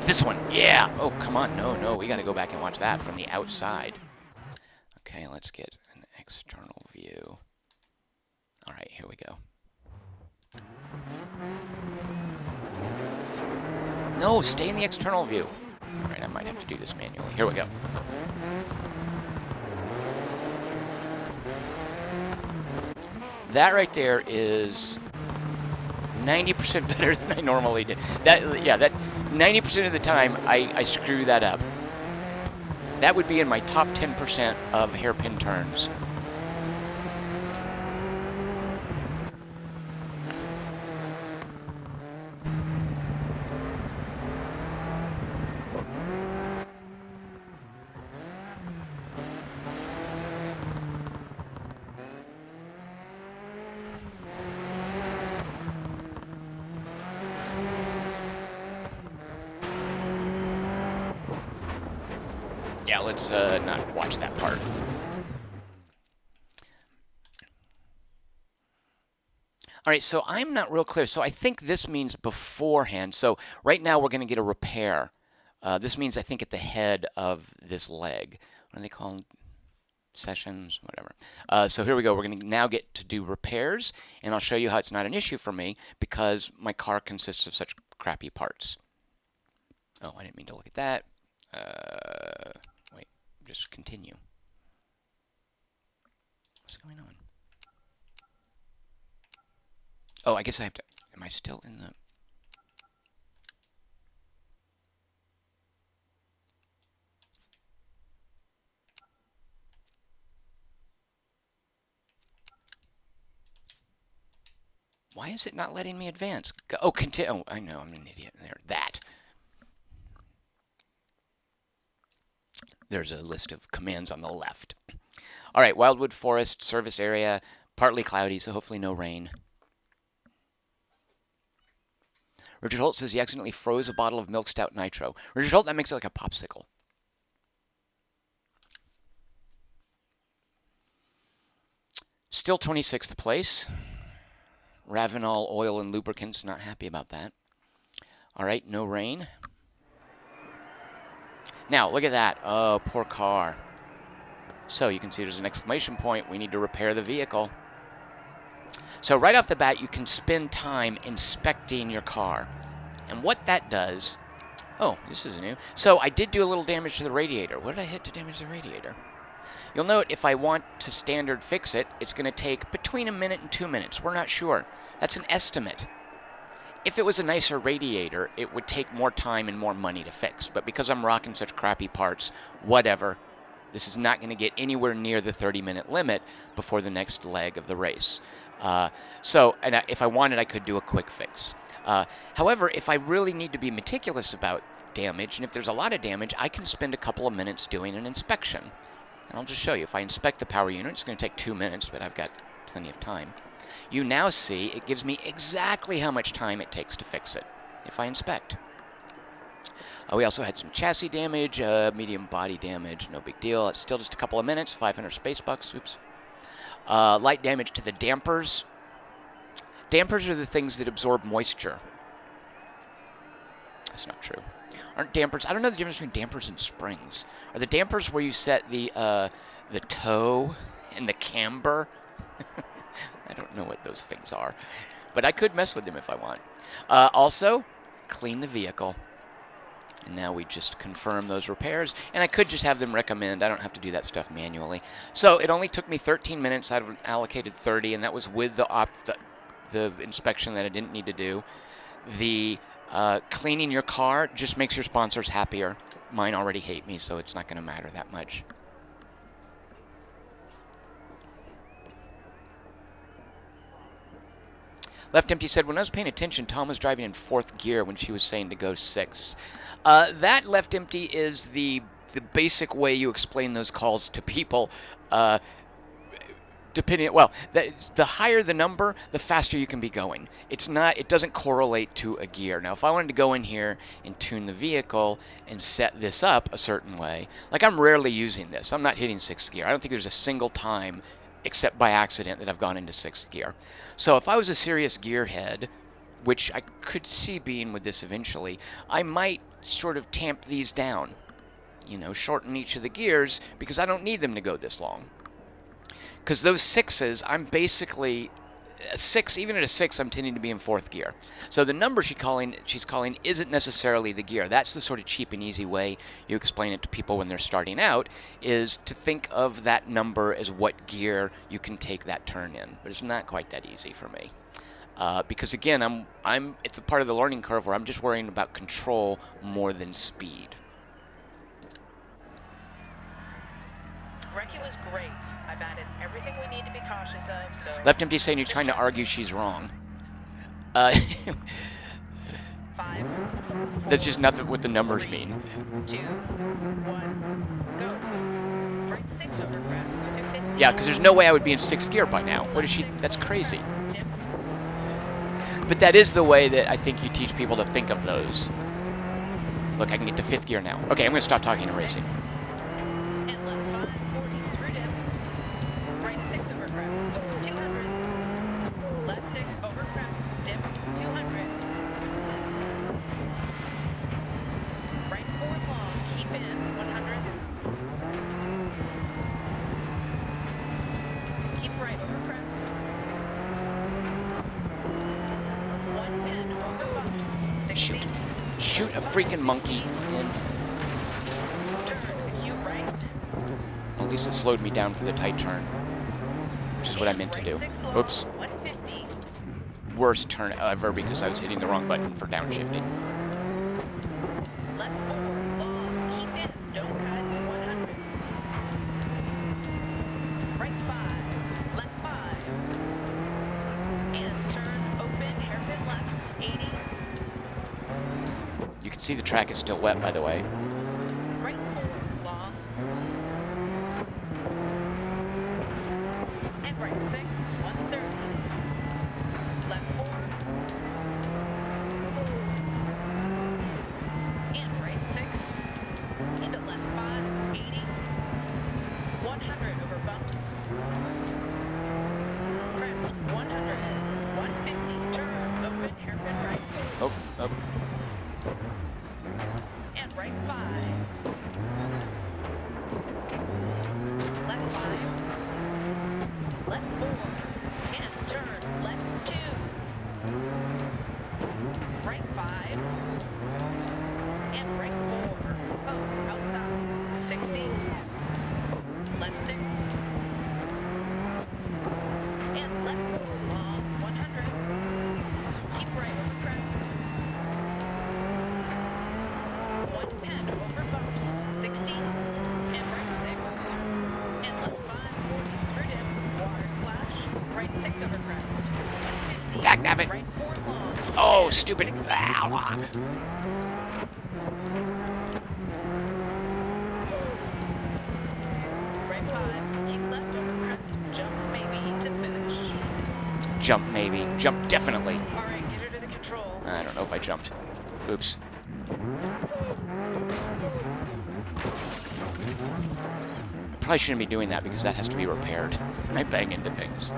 This one, yeah! Oh, come on, no, we gotta go back and watch that from the outside. Okay, let's get an external view. Alright, here we go. No, stay in the external view. Alright, I might have to do this manually. Here we go. That right there is 90% better than I normally do. That 90% of the time I screw that up. That would be in my top 10% of hairpin turns. Yeah, let's not watch that part. All right, so I'm not real clear. So I think this means beforehand. So right now we're going to get a repair. This means I think at the head of this leg. What are they called? Sessions, whatever. So here we go. We're going to now get to do repairs, and I'll show you how it's not an issue for me because my car consists of such crappy parts. Oh, I didn't mean to look at that. Wait, just continue. What's going on? Oh, I guess I have to. Am I still in the? Why is it not letting me advance? Oh, continue. Oh, I know. I'm an idiot. There. That. There's a list of commands on the left. All right, Wildwood Forest service area, partly cloudy, so hopefully no rain. Richard Holt says he accidentally froze a bottle of Milk Stout Nitro. Richard Holt, that makes it like a popsicle. Still 26th place. Ravenol Oil and Lubricants, not happy about that. All right, no rain. Now, look at that. Oh, poor car. So you can see there's an exclamation point. We need to repair the vehicle. So right off the bat, you can spend time inspecting your car. And what that does... Oh, this is new. So I did do a little damage to the radiator. What did I hit to damage the radiator? You'll note if I want to standard fix it, it's going to take between a minute and 2 minutes. We're not sure. That's an estimate. If it was a nicer radiator, it would take more time and more money to fix. But because I'm rocking such crappy parts, whatever. This is not going to get anywhere near the 30-minute limit before the next leg of the race. If I wanted, I could do a quick fix. However, if I really need to be meticulous about damage, and if there's a lot of damage, I can spend a couple of minutes doing an inspection. And I'll just show you. If I inspect the power unit, it's going to take 2 minutes, but I've got plenty of time. You now see it gives me exactly how much time it takes to fix it if I inspect. We also had some chassis damage, medium body damage, no big deal. It's still just a couple of minutes, 500 space bucks. Oops. Light damage to the dampers. Dampers are the things that absorb moisture. That's not true. Aren't dampers... I don't know the difference between dampers and springs. Are the dampers where you set the toe and the camber? I don't know what those things are. But I could mess with them if I want. Also, clean the vehicle. And now we just confirm those repairs. And I could just have them recommend. I don't have to do that stuff manually. So it only took me 13 minutes out of an allocated 30, and that was with the inspection that I didn't need to do. The cleaning your car just makes your sponsors happier. Mine already hate me, so it's not going to matter that much. Left Empty said, when I was paying attention, Tom was driving in 4th gear when she was saying to go 6. That, Left Empty, is the basic way you explain those calls to people. The higher the number, the faster you can be going. It doesn't correlate to a gear. Now, if I wanted to go in here and tune the vehicle and set this up a certain way, like I'm rarely using this. I'm not hitting 6th gear. I don't think there's a single time, except by accident, that I've gone into 6th gear. So if I was a serious gearhead, which I could see being with this eventually, I might sort of tamp these down. Shorten each of the gears, because I don't need them to go this long. Because those 6s, I'm basically... a 6, even at a 6, I'm tending to be in 4th gear. So the number she's calling isn't necessarily the gear. That's the sort of cheap and easy way you explain it to people when they're starting out, is to think of that number as what gear you can take that turn in. But it's not quite that easy for me. Because again, it's a part of the learning curve where I'm just worrying about control more than speed. Wrecking was great. I've added everything we need to be cautious of, so... Left Empty saying you're trying to argue she's wrong. 5, That's just not what the numbers mean. 2, 1, go. Right 6 over crest, 250. Yeah, because there's no way I would be in 6th gear by now. What is she? That's crazy. Dip. But that is the way that I think you teach people to think of those. Look, I can get to 5th gear now. Okay, I'm going to stop talking and racing. Inlet 540 through dip. Right 6 over crest, 200. Left 6 over shoot. Shoot a freaking monkey. And Turn acute right. at least it slowed me down for the tight turn, which is what I meant to Right do. 6 long, Oops. 150. Worst turn ever because I was hitting the wrong button for downshifting. Left 4 long, keep in, don't cut, 100. Right 5, left 5. And turn open, hairpin left, 80. You can see the track is still wet, by the way. Right 4 long. And right 6, 130. Left 4. And right 6. Into left 5, 80. 100 over bumps. Crest 100. 150. Turn, open, hairpin right. Oh, oh. And right 5. Left 5. Left 4. And turn, left 2. Right 5. And right 4. Oh, outside. 60. Left 6. And left 4 long, 100. Keep right over crest. 110 over bumps, 60. And right 6. And left 5, 40 through dip. Water splash. Right 6 over crest. 150. Dagnabbit. Right 4 long. Oh, stupid. 60. Ah, Right 5. Keep left over crest. Jump maybe to finish. jump, maybe. Jump, definitely. Alright, get her to the control. I don't know if I jumped. Oops. I probably shouldn't be doing that because that has to be repaired. I bang into things.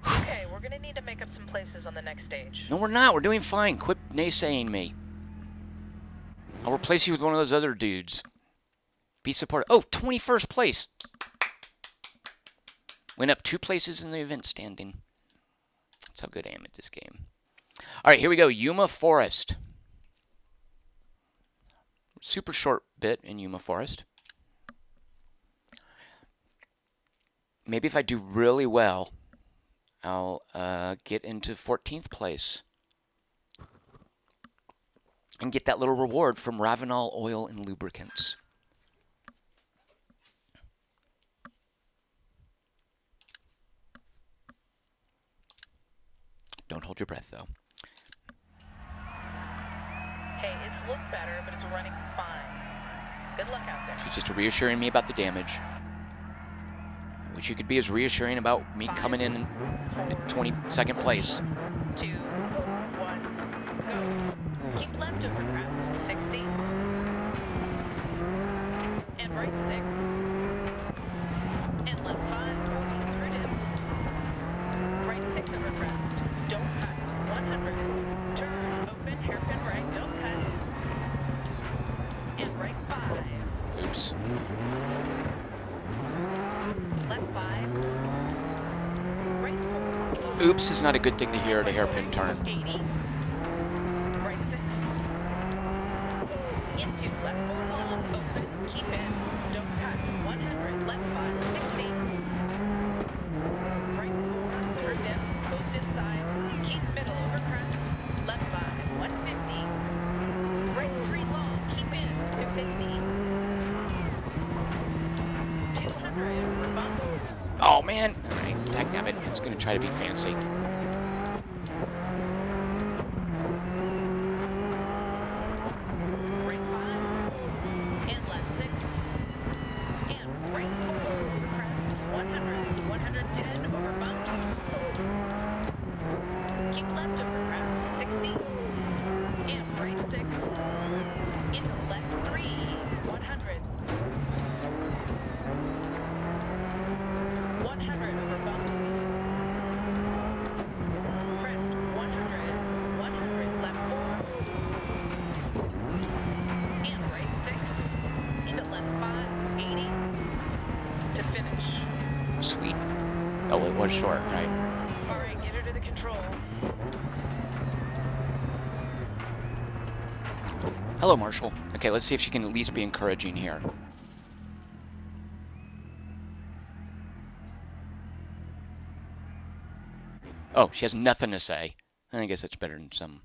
Okay, we're gonna need to make up some places on the next stage. No, we're not. We're doing fine. Quit naysaying me. I'll replace you with one of those other dudes. Be supportive. Oh, 21st place. Went up 2 places in the event standing. That's how good I am at this game. All right, here we go. Yuma Forest. Super short bit in Yuma Forest. Maybe if I do really well, I'll get into 14th place. And get that little reward from Ravenol Oil and Lubricants. Don't hold your breath, though. Hey, it's looked better, but it's running fine. Good luck out there. She's just reassuring me about the damage. I wish you could be as reassuring about me coming in 22nd place. 2, 1, go. Keep left over crest, 60. And right 6. And left 5, 40 through dip. Right 6 over crest. Don't cut, 100. Turn, open, hairpin right, don't cut. And right 5. Oops. Left 5. Right 4. Oops is not a good thing to hear at a hairpin turn. 80. Right 6. Into left 4 long. Opens. Keep in. Don't cut. 100. Left 5. 60. Right 4. Through dip. Post inside. Keep middle over crest. Left 5. 150. Right 3 long. Keep in. 250. 200 over bumps. Oh, man. All right, dagnabbit. I was going to try to be fancy. Right 5, and left 6, and right 4 over crest, 100, 110 over bumps. Keep left over crest, 60, and right 6, into left 3, 100. 100 over bumps. Crest, 100, 100, left 4. And right 6, into left 5, 80, to finish. Sweet. Oh, it was short, right? Alright, Hello, Marshall. Okay, let's see if she can at least be encouraging here. Oh, she has nothing to say. I guess it's better than some...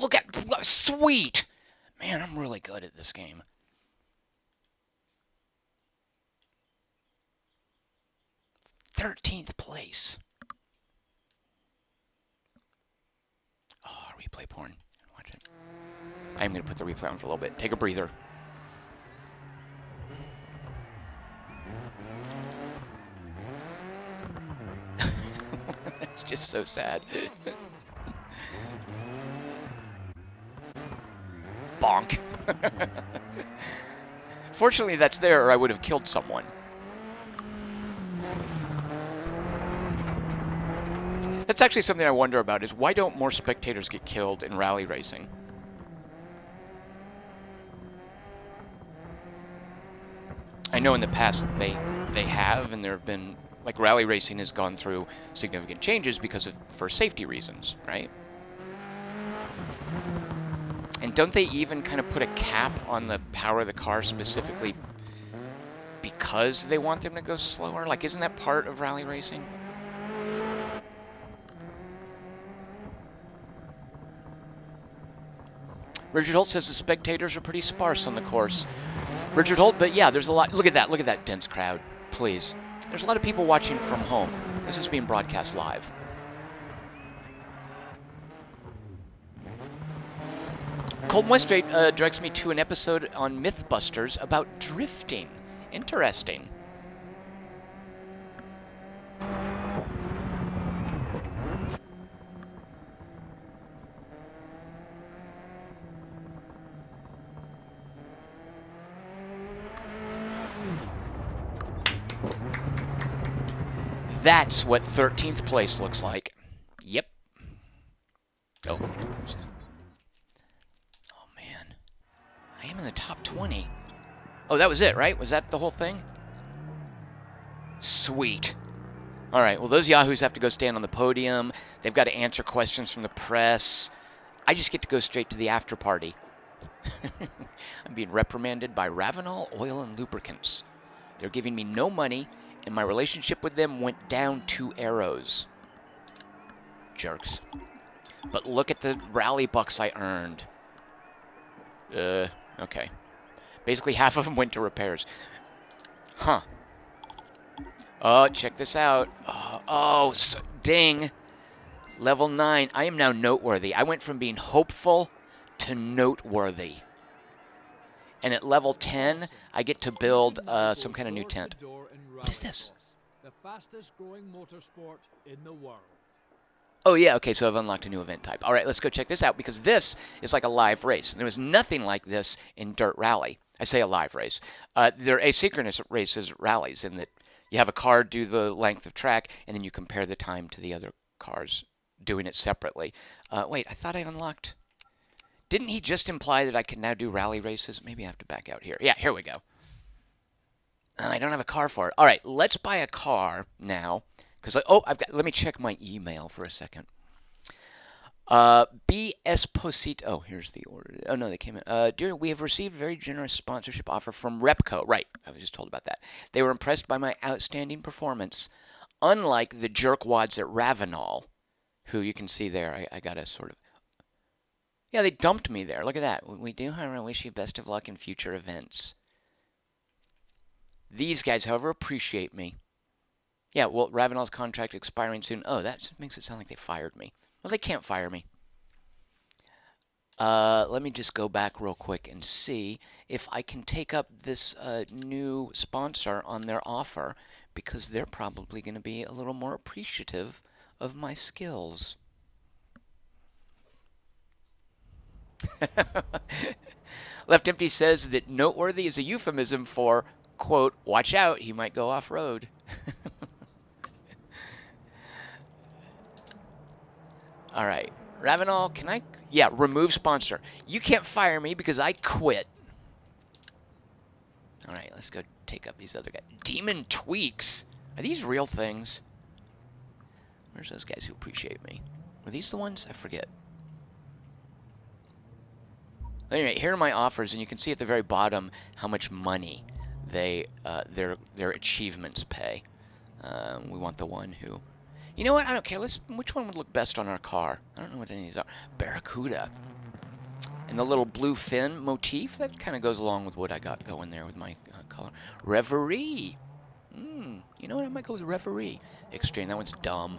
Look at... Sweet! Man, I'm really good at this game. '13th place. Oh, replay porn. Watch it. I'm going to put the replay on for a little bit. Take a breather. It's just so sad. Bonk. Fortunately, that's there, or I would have killed someone. That's actually something I wonder about, is why don't more spectators get killed in rally racing? I know in the past they have, and there have been, like, rally racing has gone through significant changes because of, for safety reasons, right? And don't they even kind of put a cap on the power of the car specifically because they want them to go slower? Like, isn't that part of rally racing? Richard Holt says the spectators are pretty sparse on the course. Richard Holt, but yeah, there's a lot. Look at that dense crowd, please. There's a lot of people watching from home. This is being broadcast live. Colton Westgate directs me to an episode on Mythbusters about drifting. Interesting. That's what 13th place looks like. Yep. Oh. Oh, man. I am in the top 20. Oh, that was it, right? Was that the whole thing? Sweet. All right, well, those yahoos have to go stand on the podium. They've got to answer questions from the press. I just get to go straight to the after party. I'm being reprimanded by Ravenol Oil and Lubricants. They're giving me no money, and my relationship with them went down 2 arrows. Jerks. But look at the rally bucks I earned. Okay. Basically, half of them went to repairs. Huh. Oh, check this out. Ding. Level 9. I am now noteworthy. I went from being hopeful to noteworthy. And at level 10, I get to build some kind of new tent. What is this? The fastest growing motorsport in the world. Oh, yeah, okay, so I've unlocked a new event type. All right, let's go check this out, because this is like a live race. There was nothing like this in Dirt Rally. I say a live race. They're asynchronous races, rallies, in that you have a car do the length of track, and then you compare the time to the other cars doing it separately. Wait, I thought I unlocked... Didn't he just imply that I can now do rally races? Maybe I have to back out here. Yeah, here we go. I don't have a car for it. All right, let's buy a car now. Because, let me check my email for a second. B. Esposito. Oh, here's the order. Oh, no, they came in. Dear, we have received a very generous sponsorship offer from Repco. Right, I was just told about that. They were impressed by my outstanding performance. Unlike the jerkwads at Ravenol, who you can see there, I got a sort of... Yeah, they dumped me there. Look at that. We do, however, wish you best of luck in future events. These guys, however, appreciate me. Yeah, well, Ravenel's contract expiring soon. Oh, that makes it sound like they fired me. Well, they can't fire me. Let me just go back real quick and see if I can take up this new sponsor on their offer, because they're probably going to be a little more appreciative of my skills. Left Empty says that noteworthy is a euphemism for, quote, watch out, he might go off-road. All right. Ravenol, can I... Yeah, remove sponsor. You can't fire me because I quit. All right, let's go take up these other guys. Demon Tweaks. Are these real things? Where's those guys who appreciate me? Were these the ones? I forget. Anyway, here are my offers, and you can see at the very bottom how much money their achievements pay. We want the one who... You know what? I don't care. Which one would look best on our car? I don't know what any of these are. Barracuda. And the little blue fin motif, that kind of goes along with what I got going there with my color. Reverie. You know what? I might go with Reverie. Extreme. That one's dumb.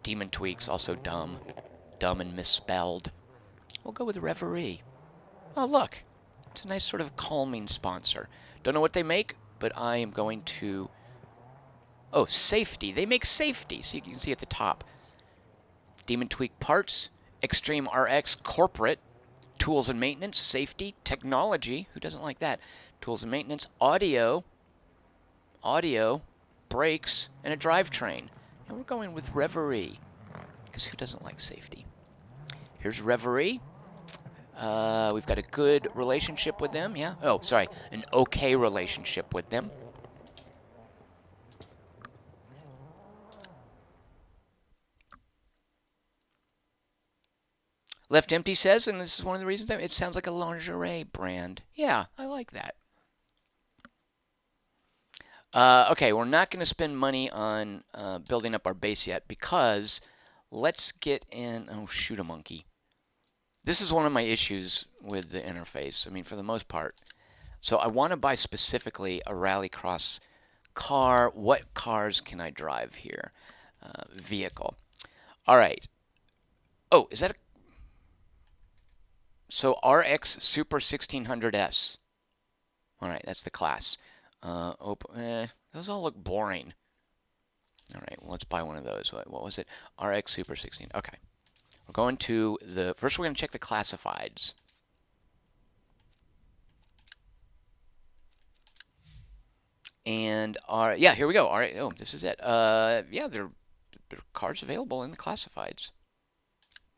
Demon Tweaks, also dumb. Dumb and misspelled. We'll go with Reverie. Oh, look. It's a nice sort of calming sponsor. Don't know what they make, but I am going to... Oh, safety. They make safety. So you can see at the top. Demon Tweak parts. Extreme RX corporate. Tools and maintenance. Safety. Technology. Who doesn't like that? Tools and maintenance. Audio. Brakes. And a drivetrain. And we're going with Reverie. Because who doesn't like safety? Here's Reverie. We've got a good relationship with them, yeah? Oh, sorry. An okay relationship with them. Left Empty says, and this is one of the reasons, it sounds like a lingerie brand. Yeah, I like that. Okay, we're not going to spend money on building up our base yet because let's get in... Oh, shoot a monkey. This is one of my issues with the interface, I mean, for the most part. So I want to buy specifically a Rallycross car. What cars can I drive here? Vehicle. All right. Oh, is that a... So RX Super 1600S. All right, that's the class. Those all look boring. All right, well, let's buy one of those. What was it? RX Super 16. Okay. We're going to the... First, we're going to check the classifieds. And yeah, here we go. All right. Oh, this is it. Yeah, there are cars available in the classifieds.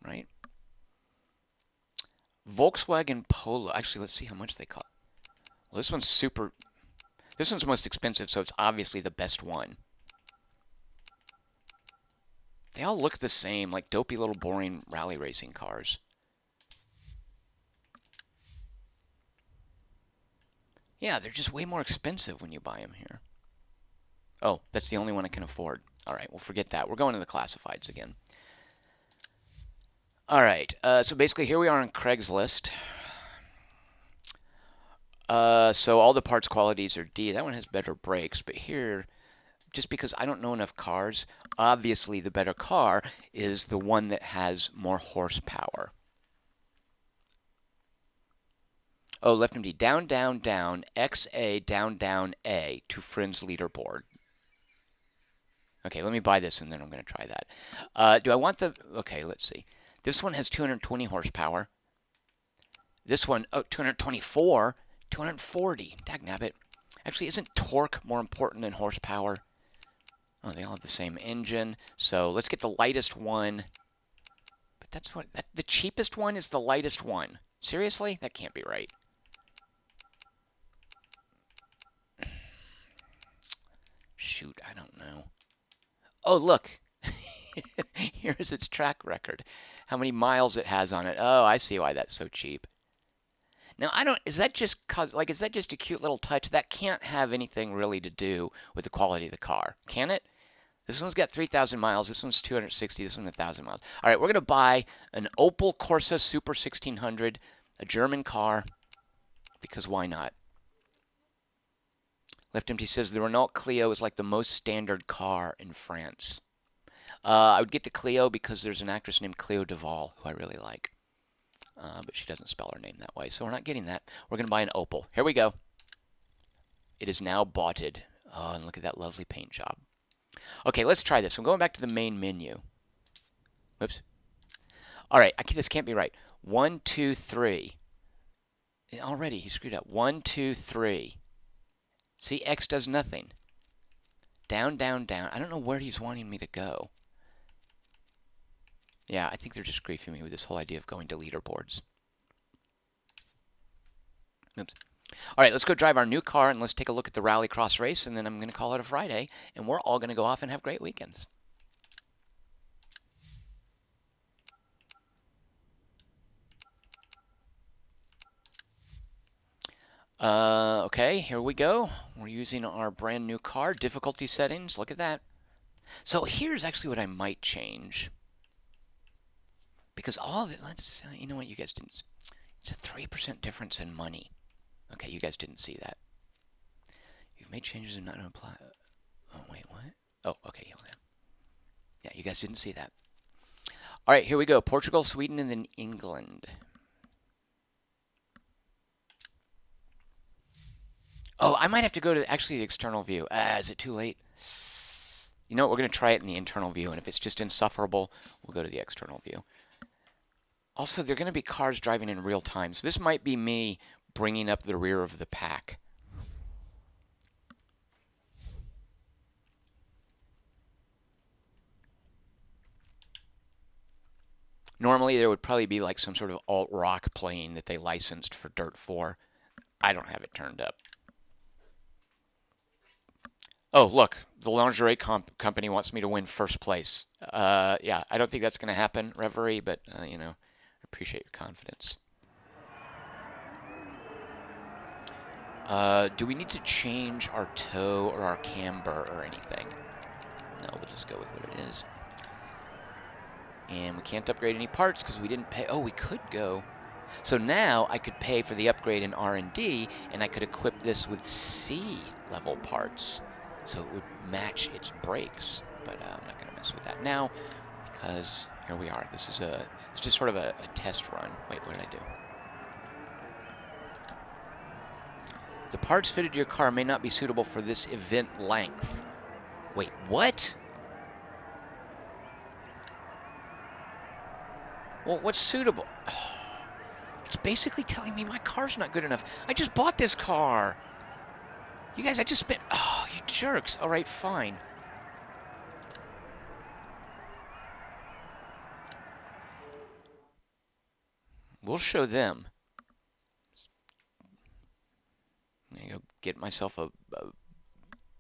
Right? Volkswagen Polo. Actually, let's see how much they cost. Well, this one's super... This one's the most expensive, so it's obviously the best one. They all look the same, like dopey little boring rally racing cars. Yeah, they're just way more expensive when you buy them here. Oh, that's the only one I can afford. All right, we'll forget that. We're going to the classifieds again. All right, so basically here we are on Craigslist. So all the parts qualities are D. That one has better brakes, but here, just because I don't know enough cars, obviously the better car is the one that has more horsepower. Oh, left MD, down, down, down, XA, down, down, A, to Friends leaderboard. Okay, let me buy this and then I'm going to try that. Do I want the... Okay, let's see. This one has 220 horsepower. This one, oh, 224, 240. Dagnabbit. Actually, isn't torque more important than horsepower? Oh, they all have the same engine. So let's get the lightest one. But that's what... the cheapest one is the lightest one. Seriously? That can't be right. Shoot, I don't know. Oh, look. Here's its track record. How many miles it has on it. Oh, I see why that's so cheap. Now, I don't... Is that just... Like, is that just a cute little touch? That can't have anything really to do with the quality of the car. Can it? This one's got 3,000 miles. This one's 260. This one's 1,000 miles. All right, we're going to buy an Opel Corsa Super 1600, a German car, because why not? Left Empty says the Renault Clio is like the most standard car in France. I would get the Clio because there's an actress named Cleo Duvall who I really like. But she doesn't spell her name that way, so we're not getting that. We're going to buy an Opel. Here we go. It is now boughted. Oh, and look at that lovely paint job. Okay, let's try this. I'm going back to the main menu. Whoops. All right, this can't be right. 1, 2, 3. Already, he screwed up. 1, 2, 3. See, X does nothing. Down, down, down. I don't know where he's wanting me to go. Yeah, I think they're just griefing me with this whole idea of going to leaderboards. Oops. All right, let's go drive our new car and let's take a look at the Rallycross race, and then I'm going to call it a Friday, and we're all going to go off and have great weekends. Okay, here we go. We're using our brand new car. Difficulty settings, look at that. So here's actually what I might change. Because all of it, you know what, you guys didn't, it's a 3% difference in money. Okay, you guys didn't see that. You've made changes and not apply. Oh, wait, what? Oh, okay, yeah, you guys didn't see that. All right, here we go. Portugal, Sweden, and then England. Oh, I might have to go to actually the external view. Is it too late? You know what? We're going to try it in the internal view, and if it's just insufferable, we'll go to the external view. Also, there are going to be cars driving in real time, so this might be me bringing up the rear of the pack. Normally, there would probably be like some sort of alt-rock playing that they licensed for Dirt 4. I don't have it turned up. Oh, look, the lingerie company wants me to win first place. Yeah, I don't think that's going to happen, Reverie, but, you know, I appreciate your confidence. Do we need to change our toe or our camber or anything? No, we'll just go with what it is. And we can't upgrade any parts because we didn't pay. Oh, we could go. So now I could pay for the upgrade in R&D, and I could equip this with C-level parts. So it would match its brakes, but I'm not going to mess with that now because here we are. This is it's just sort of a test run. Wait, what did I do? The parts fitted to your car may not be suitable for this event length. Wait, what? Well, what's suitable? It's basically telling me my car's not good enough. I just bought this car. You guys, I just spent... Oh, you jerks. All right, fine. We'll show them. I'm going to go get myself a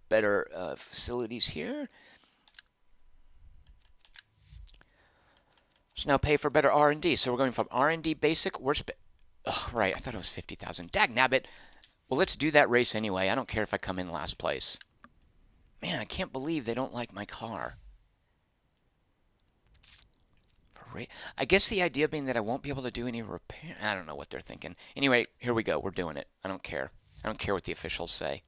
better facilities here. So now pay for better R&D. So we're going from R&D basic. Oh, right, I thought it was 50,000. Dagnabbit. Well, let's do that race anyway. I don't care if I come in last place. Man, I can't believe they don't like my car. I guess the idea being that I won't be able to do any repair. I don't know what they're thinking. Anyway, here we go. We're doing it. I don't care. I don't care what the officials say.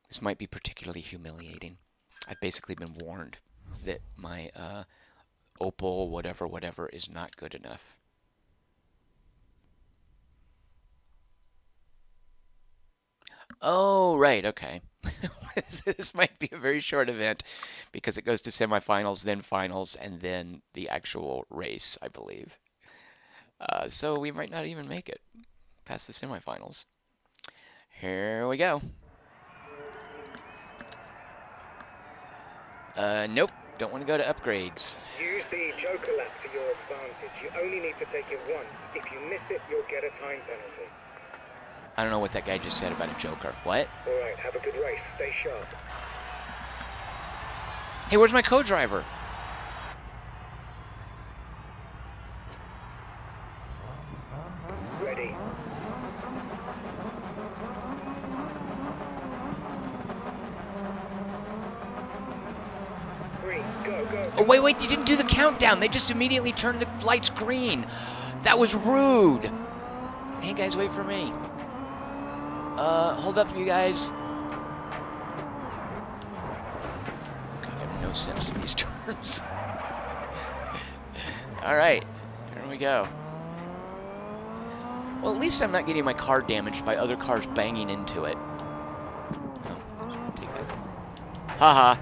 This might be particularly humiliating. I've basically been warned that my Opel whatever is not good enough. Oh, right, okay. This might be a very short event because it goes to semifinals, then finals, and then the actual race, I believe. So we might not even make it past the semifinals. Here we go. Nope. Don't want to go to upgrades. Use the Joker lap to your advantage. You only need to take it once. If you miss it, you'll get a time penalty. I don't know what that guy just said about a Joker. What? All right, have a good race. Stay sharp. Hey, where's my co-driver? Ready. Green, go. Oh, wait, you didn't do the countdown. They just immediately turned the lights green. That was rude. Hey, guys, wait for me. Hold up, you guys. God, I have no sense in these terms. All right, here we go. Well, at least I'm not getting my car damaged by other cars banging into it. Oh, take that. Haha.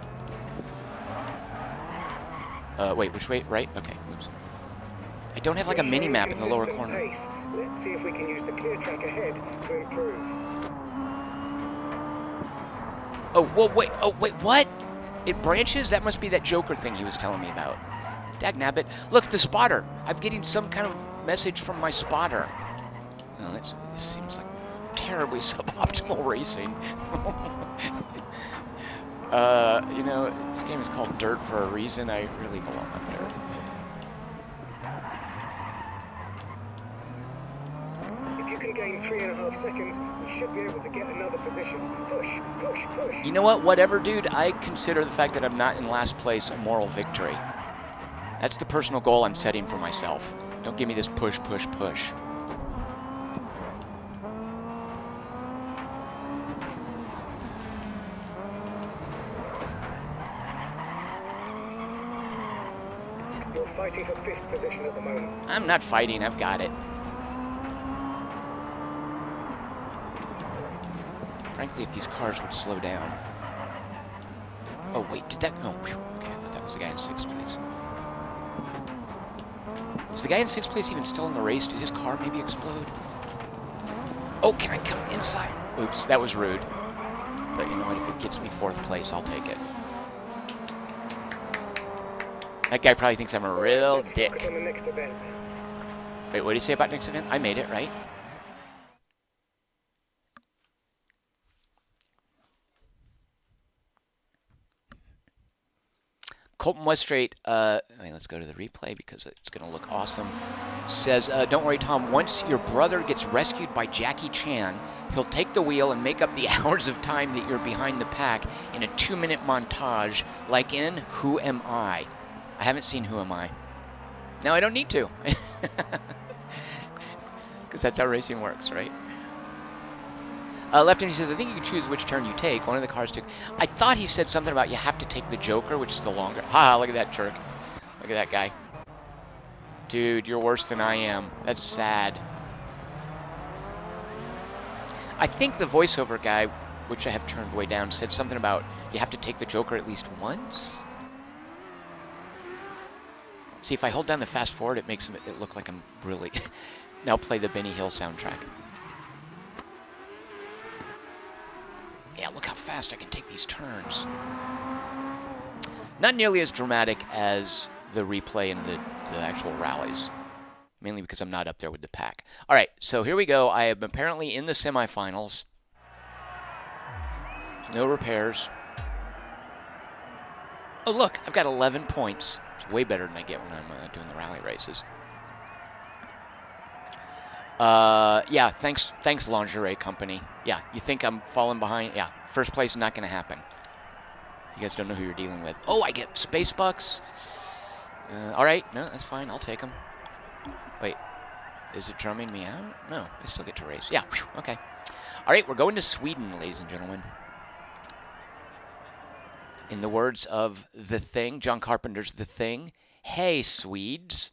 Wait, which way? Right? Okay, oops. I don't have like a mini-map in the lower corner. Pace. Let's see if we can use the clear track ahead to improve. Oh, wait, what? It branches? That must be that Joker thing he was telling me about. Dagnabbit. Look, the spotter. I'm getting some kind of message from my spotter. Oh, this seems like terribly suboptimal racing. You know, this game is called Dirt for a reason. I really belong on Dirt. 3.5 seconds, we should be able to get another position. Push, push, push. You know what? Whatever, dude. I consider the fact that I'm not in last place a moral victory. That's the personal goal I'm setting for myself. Don't give me this push, push, push. You're fighting for 5th position at the moment. I'm not fighting. I've got it. Frankly, if these cars would slow down. Oh, wait. Did that... Oh, whew. Okay, I thought that was the guy in 6th place. Is the guy in 6th place even still in the race? Did his car maybe explode? Oh, can I come inside? Oops, that was rude. But you know what? If it gets me 4th place, I'll take it. That guy probably thinks I'm a real Let's dick. focus on the next event. Wait, what did he say about next event? I made it, right? Colton Westrate, wait, let's go to the replay because it's going to look awesome. Says, don't worry, Tom. Once your brother gets rescued by Jackie Chan, he'll take the wheel and make up the hours of time that you're behind the pack in a 2-minute montage, like in Who Am I? I haven't seen Who Am I. No, I don't need to. Because that's how racing works, right? Lefty says, I think you can choose which turn you take. One of the cars took... I thought he said something about you have to take the Joker, which is the longer... Ha, look at that jerk. Look at that guy. Dude, you're worse than I am. That's sad. I think the voiceover guy, which I have turned way down, said something about you have to take the Joker at least once. See, if I hold down the fast forward, it makes it look like I'm really... Now play the Benny Hill soundtrack. Yeah, look how fast I can take these turns. Not nearly as dramatic as the replay and the actual rallies. Mainly because I'm not up there with the pack. All right, so here we go. I am apparently in the semifinals. No repairs. Oh, look, I've got 11 points. It's way better than I get when I'm doing the rally races. Yeah, thanks lingerie company. Yeah, you think I'm falling behind? Yeah, first place is not going to happen. You guys don't know who you're dealing with. Oh, I get space bucks. All right, no, that's fine. I'll take them. Wait, is it drumming me out? No, I still get to race. Yeah, whew, okay. All right, we're going to Sweden, ladies and gentlemen. In the words of The Thing, John Carpenter's The Thing, hey, Swedes.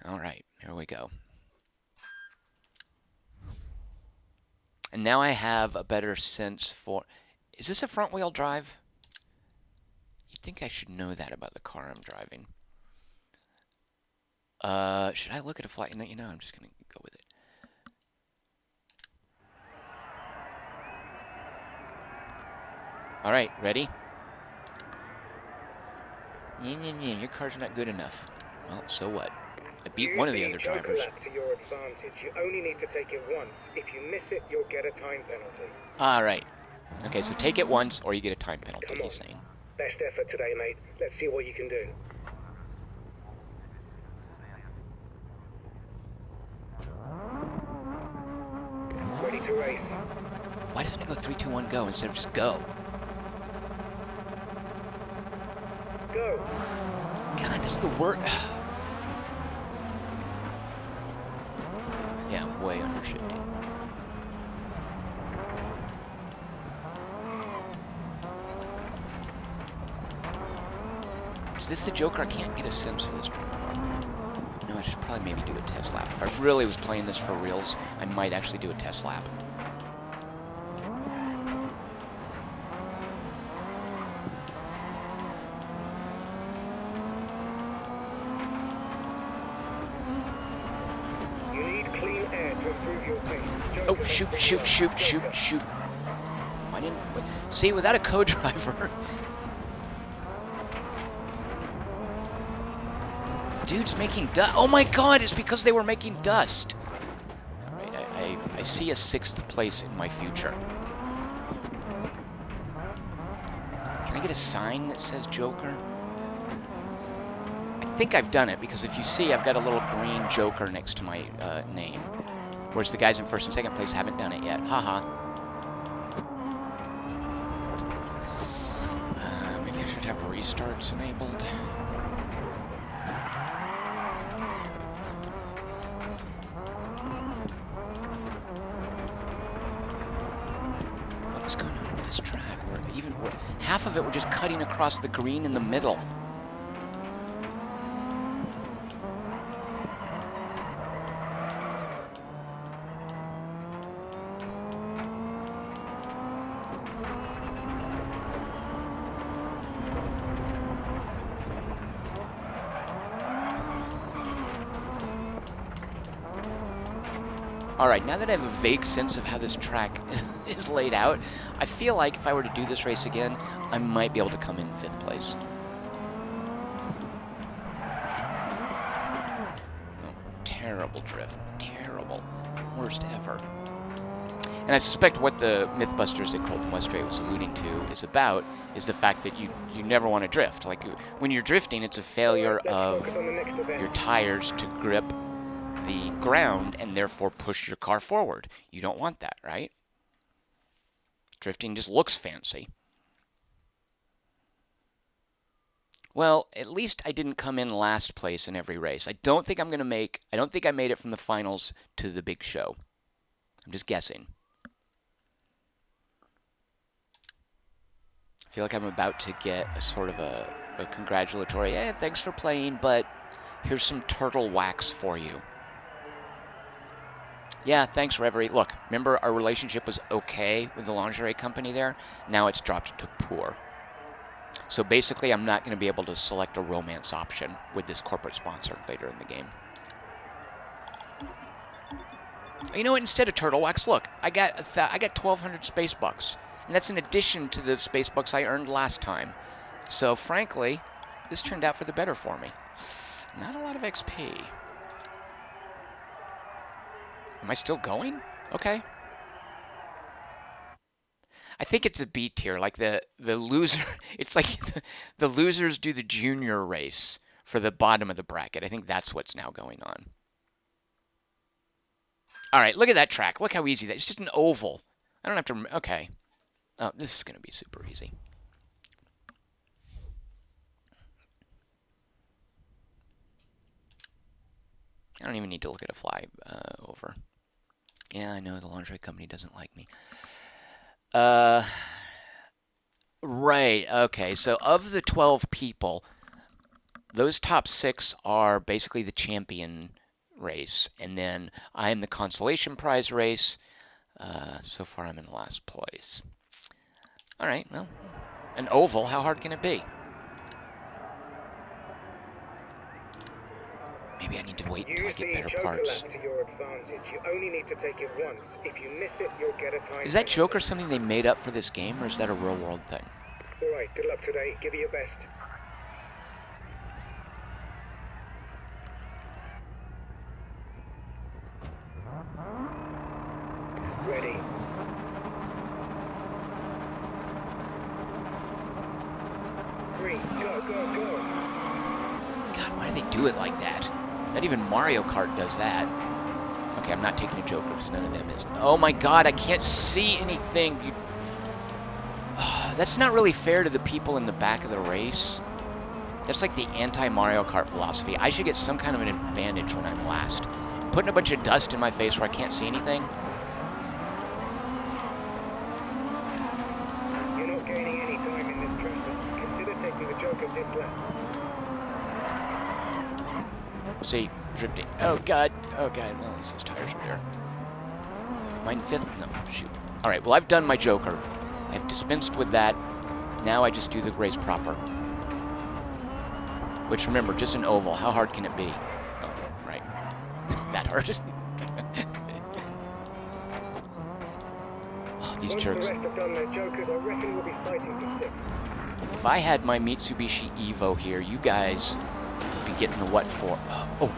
All right, here we go. And now I have a better sense for... Is this a front-wheel drive? You'd think I should know that about the car I'm driving. Should I look at a flight? No, you know, I'm just going to go with it. All right, ready? Your car's not good enough. Well, so what? I beat one of the other drivers. Lap to your advantage. You only need to take it once. If you miss it, you'll get a time penalty. All right. Okay, so take it once or you get a time penalty, Come on. he's saying. Best effort today, mate. Let's see what you can do. Ready to race. Why doesn't it go 3, 2, 1, go instead of just go? Go. God, that's the work. Yeah, I'm way under shifting. Is this the Joker? I can't get a sense of this driver. No, I should probably maybe do a test lap. If I really was playing this for reals, I might actually do a test lap. You need clean air to improve your pace. Oh, shoot. Why didn't... See, without a co-driver... Dude's making dust. Oh my god, it's because they were making dust. Alright, I see a 6th place in my future. Can I get a sign that says Joker? I think I've done it, because if you see, I've got a little green joker next to my name. Whereas the guys in first and second place haven't done it yet. Haha. Maybe I should have restarts enabled. What is going on with this track? Half of it, we're just cutting across the green in the middle. All right, now that I have a vague sense of how this track is laid out, I feel like if I were to do this race again, I might be able to come in 5th place. Oh, terrible drift. Terrible. Worst ever. And I suspect what the Mythbusters at Colton West Strait was alluding to is the fact that you never want to drift. Like, when you're drifting, it's a failure of your tires to grip the ground and therefore push your car forward. You don't want that, right? Drifting just looks fancy. Well, at least I didn't come in last place in every race. I don't think I made it from the finals to the big show. I'm just guessing. I feel like I'm about to get a sort of a congratulatory, hey, thanks for playing, but here's some turtle wax for you. Yeah, thanks, Reverie. Look, remember our relationship was okay with the lingerie company there? Now it's dropped to poor. So basically, I'm not going to be able to select a romance option with this corporate sponsor later in the game. You know what? Instead of turtle wax, look, I got 1,200 space bucks. And that's in addition to the space bucks I earned last time. So frankly, this turned out for the better for me. Not a lot of XP. Am I still going? Okay. I think it's a B tier, like the loser. It's like the losers do the junior race for the bottom of the bracket. I think that's what's now going on. All right, look at that track. Look how easy that is. It's just an oval. I don't have to. Okay. Oh, this is going to be super easy. I don't even need to look at a fly over. Yeah, I know the lingerie company doesn't like me. Right, okay. So of the 12 people, those top 6 are basically the champion race. And then I am the consolation prize race. So far, I'm in last place. All right, well, an oval, how hard can it be? Maybe I need to wait until I get better parts. To your advantage. You only need to take it once. If you miss it, you'll get a time. Is that Joker something they made up for this game, or is that a real world thing? All right, good luck today. Give it your best. Ready. Green, go, go, go. God, why do they do it like that? Not even Mario Kart does that. Okay, I'm not taking a Joker because none of them is. Oh my God, I can't see anything. That's not really fair to the people in the back of the race. That's like the anti-Mario Kart philosophy. I should get some kind of an advantage when I'm last. I'm putting a bunch of dust in my face where I can't see anything. You're not gaining any time in this traffic. Consider taking the Joker this lap. See, drifting. Oh God. Oh God. Well, at least those tires are there. Mine 5th? No, shoot. All right. Well, I've done my Joker. I've dispensed with that. Now I just do the race proper. Which, remember, just an oval. How hard can it be? Oh, right. That hurt. Oh, these jerks. Once the rest have done their Jokers, I reckon we'll be fighting for 6th. If I had my Mitsubishi Evo here, you guys be getting the what for? Oh.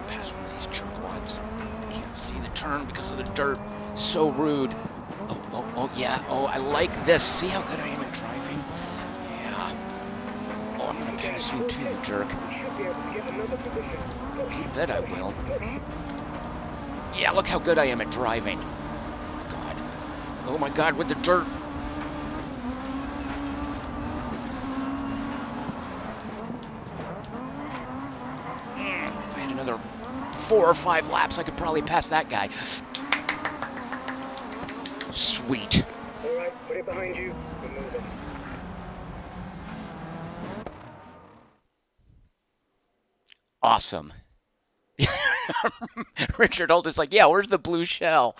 Pass one of these jerkwads. I can't see the turn because of the dirt. So rude. Oh, yeah. Oh, I like this. See how good I am at driving? Yeah. Oh, I'm gonna pass you too, jerk. You should be able to get another position. Push. You bet I will. Push. Yeah, look how good I am at driving. God. Oh my God, with the dirt. If I had another 4 or 5 laps, I could probably pass that guy. Sweet. All right, put it behind you. We're moving. Awesome. Richard Holt is like, yeah, where's the blue shell?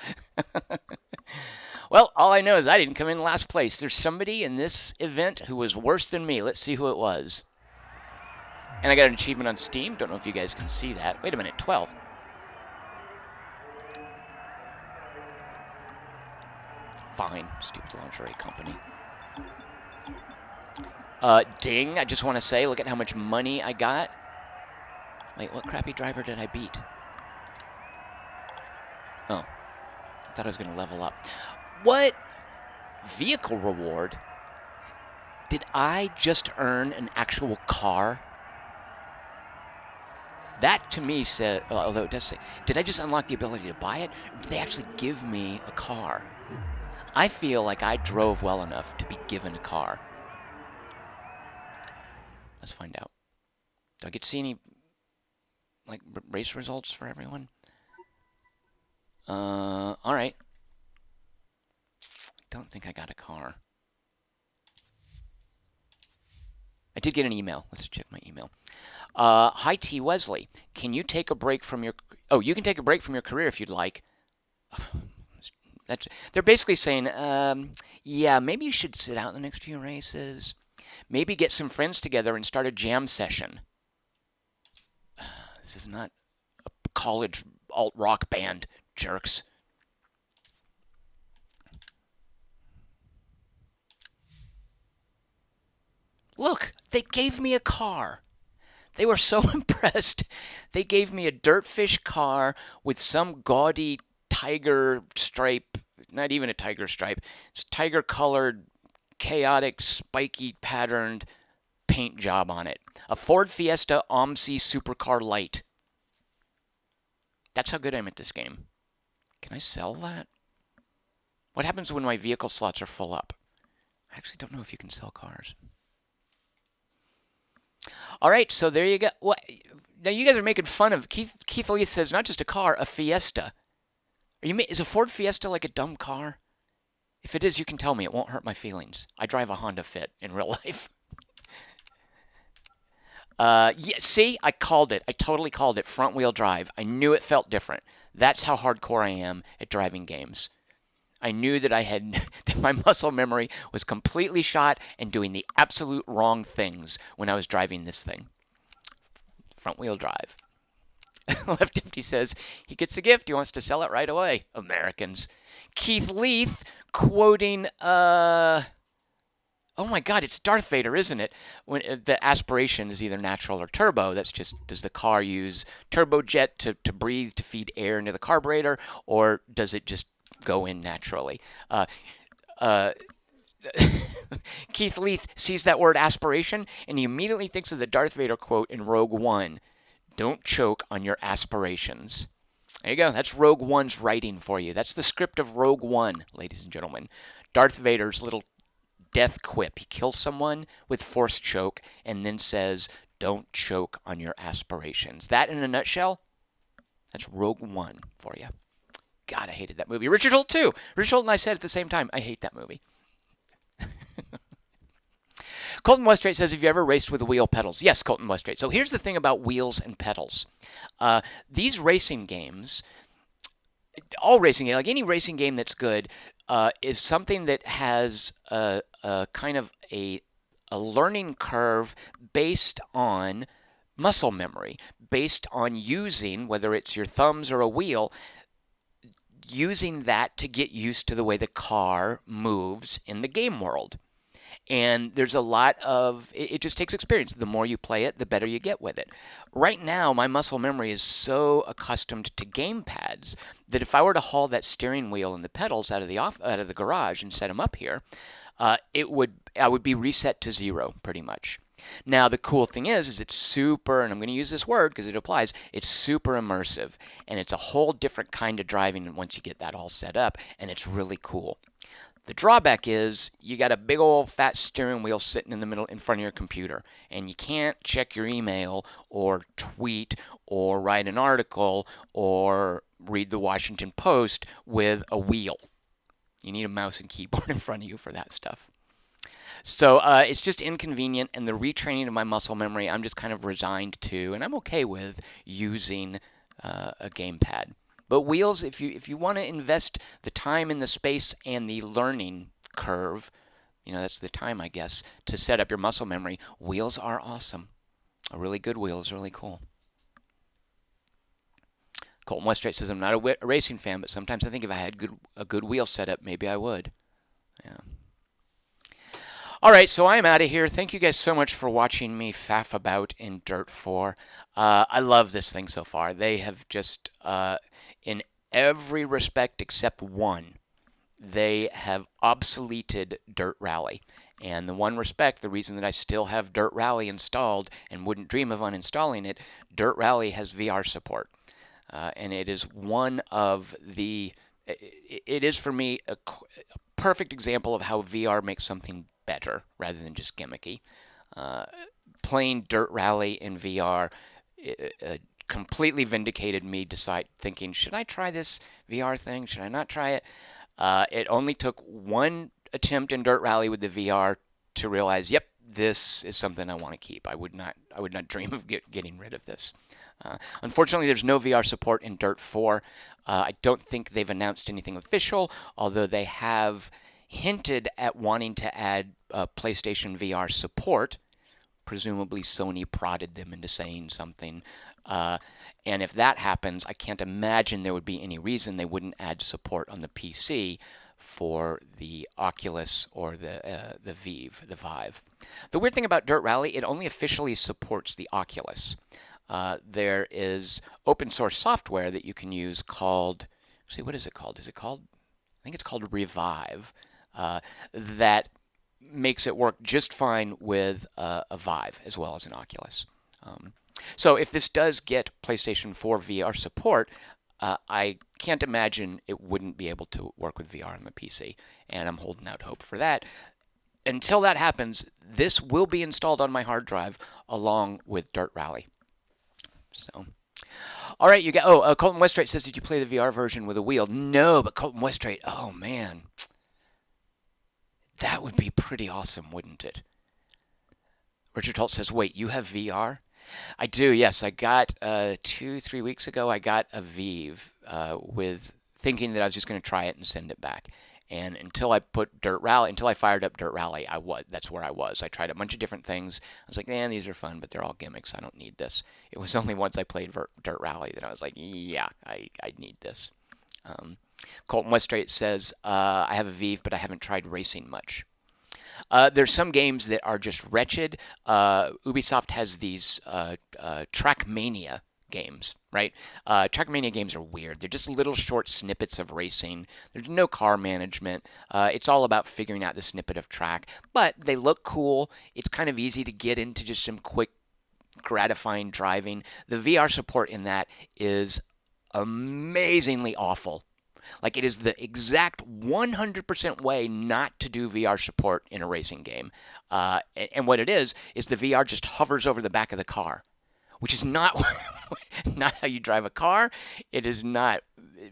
Well, all I know is I didn't come in last place. There's somebody in this event who was worse than me. Let's see who it was. And I got an achievement on Steam. Don't know if you guys can see that. Wait a minute, 12. Fine, stupid lingerie company. Ding, I just want to say, look at how much money I got. Wait, what crappy driver did I beat? Oh, I thought I was going to level up. What vehicle reward? Did I just earn an actual car? That to me said, although it does say, did I just unlock the ability to buy it? Or did they actually give me a car? I feel like I drove well enough to be given a car. Let's find out. Do I get to see any like race results for everyone? All right. Don't think I got a car. I did get an email. Let's check my email. Hi T. Wesley. Can you take a break from your... Oh, you can take a break from your career if you'd like. They're basically saying, yeah, maybe you should sit out the next few races. Maybe get some friends together and start a jam session. This is not a college alt-rock band, jerks. Look, they gave me a car. They were so impressed. They gave me a Dirtfish car with some gaudy tiger stripe, not even a tiger stripe. It's tiger-colored, chaotic, spiky patterned paint job on it. A Ford Fiesta OMC Supercar Light. That's how good I'm at this game. Can I sell that? What happens when my vehicle slots are full up? I actually don't know if you can sell cars. All right, so there you go. What? Now you guys are making fun of Keith Lee says not just a car, a Fiesta. Is a Ford Fiesta like a dumb car? If it is, you can tell me. It won't hurt my feelings. I drive a Honda Fit in real life. Yeah, see, I called it. I totally called it. Front wheel drive. I knew it felt different. That's how hardcore I am at driving games. I knew that that my muscle memory was completely shot and doing the absolute wrong things when I was driving this thing. Front wheel drive. Left Empty says he gets a gift. He wants to sell it right away. Americans. Keith Leith quoting, oh my God, it's Darth Vader, isn't it? When the aspiration is either natural or turbo. That's just, does the car use turbojet to breathe, to feed air into the carburetor, or does it just go in naturally? Keith Leith sees that word aspiration, and he immediately thinks of the Darth Vader quote in Rogue One. Don't choke on your aspirations. There you go. That's Rogue One's writing for you. That's the script of Rogue One, ladies and gentlemen. Darth Vader's little death quip. He kills someone with force choke and then says, don't choke on your aspirations. That, in a nutshell, that's Rogue One for you. God, I hated that movie. Richard Holt, too. Richard Holt and I said at the same time, I hate that movie. Colton Westrate says, have you ever raced with wheel pedals? Yes, Colton Westrate. So here's the thing about wheels and pedals. These racing games, all racing games, like any racing game that's good, is something that has a kind of a learning curve based on muscle memory, based on using, whether it's your thumbs or a wheel, using that to get used to the way the car moves in the game world. And there's a lot of, it just takes experience. The more you play it, the better you get with it. Right now, my muscle memory is so accustomed to game pads that if I were to haul that steering wheel and the pedals out of the garage and set them up here, I would be reset to 0 pretty much. Now, the cool thing is it's super, and I'm going to use this word because it applies, it's super immersive. And it's a whole different kind of driving once you get that all set up, and it's really cool. The drawback is you got a big old fat steering wheel sitting in the middle in front of your computer, and you can't check your email or tweet or write an article or read the Washington Post with a wheel. You need a mouse and keyboard in front of you for that stuff. So it's just inconvenient, and the retraining of my muscle memory I'm just kind of resigned to, and I'm okay with using a gamepad. But wheels, if you want to invest the time and the space and the learning curve, that's the time, I guess, to set up your muscle memory, wheels are awesome. A really good wheel is really cool. Colton Westrate says, I'm not a racing fan, but sometimes I think if I had a good wheel setup, maybe I would. Yeah. All right, so I'm out of here. Thank you guys so much for watching me faff about in Dirt 4. I love this thing so far. They have just, in every respect except one, they have obsoleted Dirt Rally. And the one respect, the reason that I still have Dirt Rally installed and wouldn't dream of uninstalling it, Dirt Rally has VR support. And it is one of the, it is for me a perfect example of how VR makes something better rather than just gimmicky. Playing Dirt Rally in VR completely vindicated me thinking, should I try this VR thing? Should I not try it? It only took one attempt in Dirt Rally with the VR to realize, yep, this is something I want to keep. I would not dream of getting rid of this. Unfortunately, there's no VR support in Dirt 4. I don't think they've announced anything official, although they have hinted at wanting to add PlayStation VR support. Presumably Sony prodded them into saying something. And if that happens, I can't imagine there would be any reason they wouldn't add support on the PC for the Oculus or the Vive. The weird thing about Dirt Rally, it only officially supports the Oculus. There is open source software that you can use called, what is it called? I think it's called Revive. That makes it work just fine with a Vive as well as an Oculus. So if this does get PlayStation 4 VR support, I can't imagine it wouldn't be able to work with VR on the PC, and I'm holding out hope for that. Until that happens, this will be installed on my hard drive along with Dirt Rally. So, all right, Colton Westrate says, did you play the VR version with a wheel? No, but Colton Westrate, oh man, that would be pretty awesome, wouldn't it? Richard Holt says, wait, you have VR? I do, yes. I got 2-3 weeks ago. I got a Vive with thinking that I was just going to try it and send it back. And until I fired up Dirt Rally, that's where I was. I tried a bunch of different things. I was like, man, these are fun, but they're all gimmicks. I don't need this. It was only once I played Dirt Rally that I was like, yeah, I need this. Colton Westrate says, I have a Vive, but I haven't tried racing much. There's some games that are just wretched. Ubisoft has these Trackmania games, right? Trackmania games are weird. They're just little short snippets of racing. There's no car management. It's all about figuring out the snippet of track, but they look cool. It's kind of easy to get into just some quick, gratifying driving. The VR support in that is amazingly awful. Like, it is the exact 100% way not to do VR support in a racing game. And what it is the VR just hovers over the back of the car, which is not how you drive a car. It does not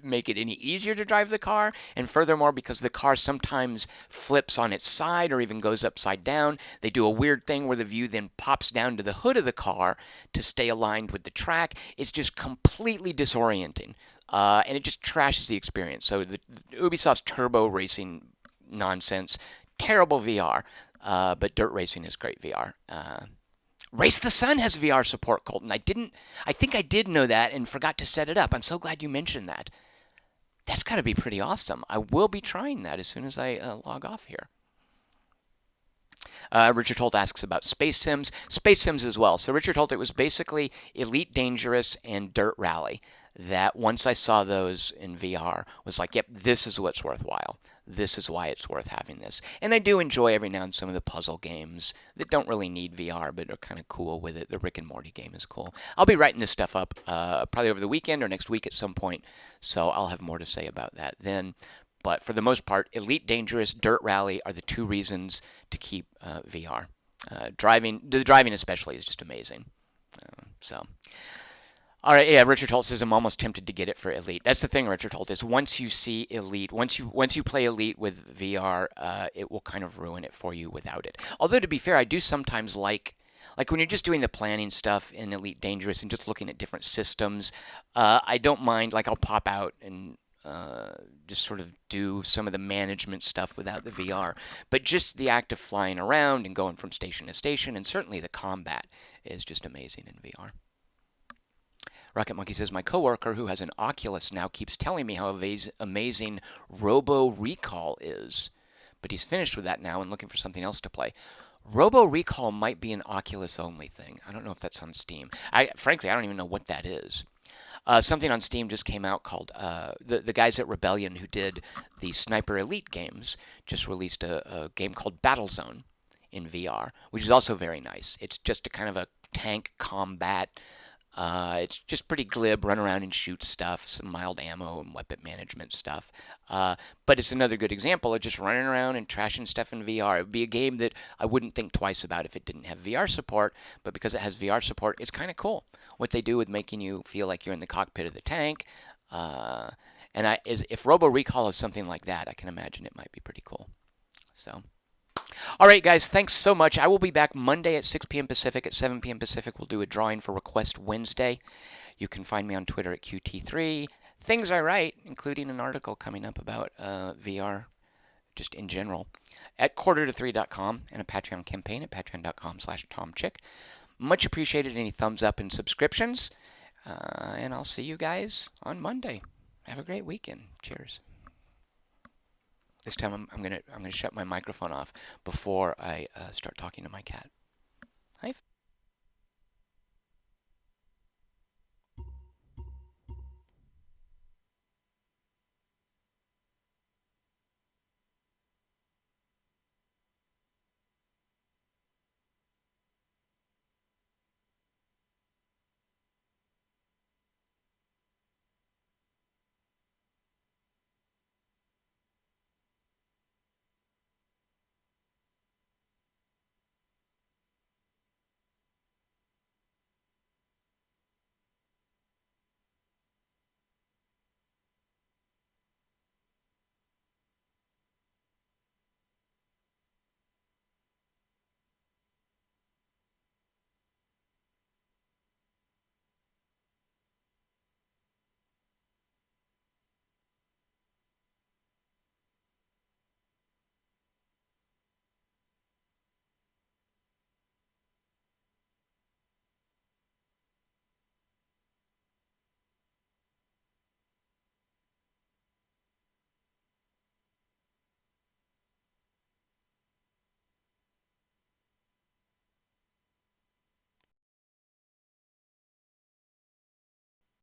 make it any easier to drive the car. And furthermore, because the car sometimes flips on its side or even goes upside down, they do a weird thing where the view then pops down to the hood of the car to stay aligned with the track. It's just completely disorienting. And it just trashes the experience. So the Ubisoft's turbo racing nonsense, terrible VR, but dirt racing is great VR. Race the Sun has VR support, Colton. I think I did know that and forgot to set it up. I'm so glad you mentioned that. That's got to be pretty awesome. I will be trying that as soon as I log off here. Richard Holt asks about Space Sims. Space Sims as well. So Richard Holt, it was basically Elite Dangerous and Dirt Rally. that once I saw those in VR was like, yep, this is what's worthwhile. This is why it's worth having this. And I do enjoy every now and some of the puzzle games that don't really need VR but are kind of cool with it. The Rick and Morty game is cool. I'll be writing this stuff up probably over the weekend or next week at some point, so I'll have more to say about that then. But for the most part, Elite Dangerous, Dirt Rally are the two reasons to keep VR. The driving especially is just amazing. So. All right, yeah, Richard Holt says I'm almost tempted to get it for Elite. That's the thing, Richard Holt, is once you see Elite, once you play Elite with VR, it will kind of ruin it for you without it. Although to be fair, I do sometimes like when you're just doing the planning stuff in Elite Dangerous and just looking at different systems, I don't mind. Like I'll pop out and just sort of do some of the management stuff without the VR. But just the act of flying around and going from station to station, and certainly the combat is just amazing in VR. Rocket Monkey says, my coworker who has an Oculus now keeps telling me how amazing Robo Recall is. But he's finished with that now and looking for something else to play. Robo Recall might be an Oculus only thing. I don't know if that's on Steam. Frankly, I don't even know what that is. Something on Steam just came out called, the guys at Rebellion who did the Sniper Elite games just released a game called Battlezone in VR, which is also very nice. It's just a kind of a tank combat. It's just pretty glib, run around and shoot stuff, some mild ammo and weapon management stuff. But it's another good example of just running around and trashing stuff in VR. It would be a game that I wouldn't think twice about if it didn't have VR support, but because it has VR support, it's kind of cool. What they do with making you feel like you're in the cockpit of the tank. If Robo Recall is something like that, I can imagine it might be pretty cool. So. All right, guys, thanks so much. I will be back Monday at 6 p.m. Pacific. At 7 p.m. Pacific, we'll do a drawing for Request Wednesday. You can find me on Twitter at QT3. Things I write, including an article coming up about VR just in general, at quarterto3.com, and a Patreon campaign at patreon.com/TomChick. Much appreciated any thumbs up and subscriptions. And I'll see you guys on Monday. Have a great weekend. Cheers. This time I'm gonna shut my microphone off before I start talking to my cat.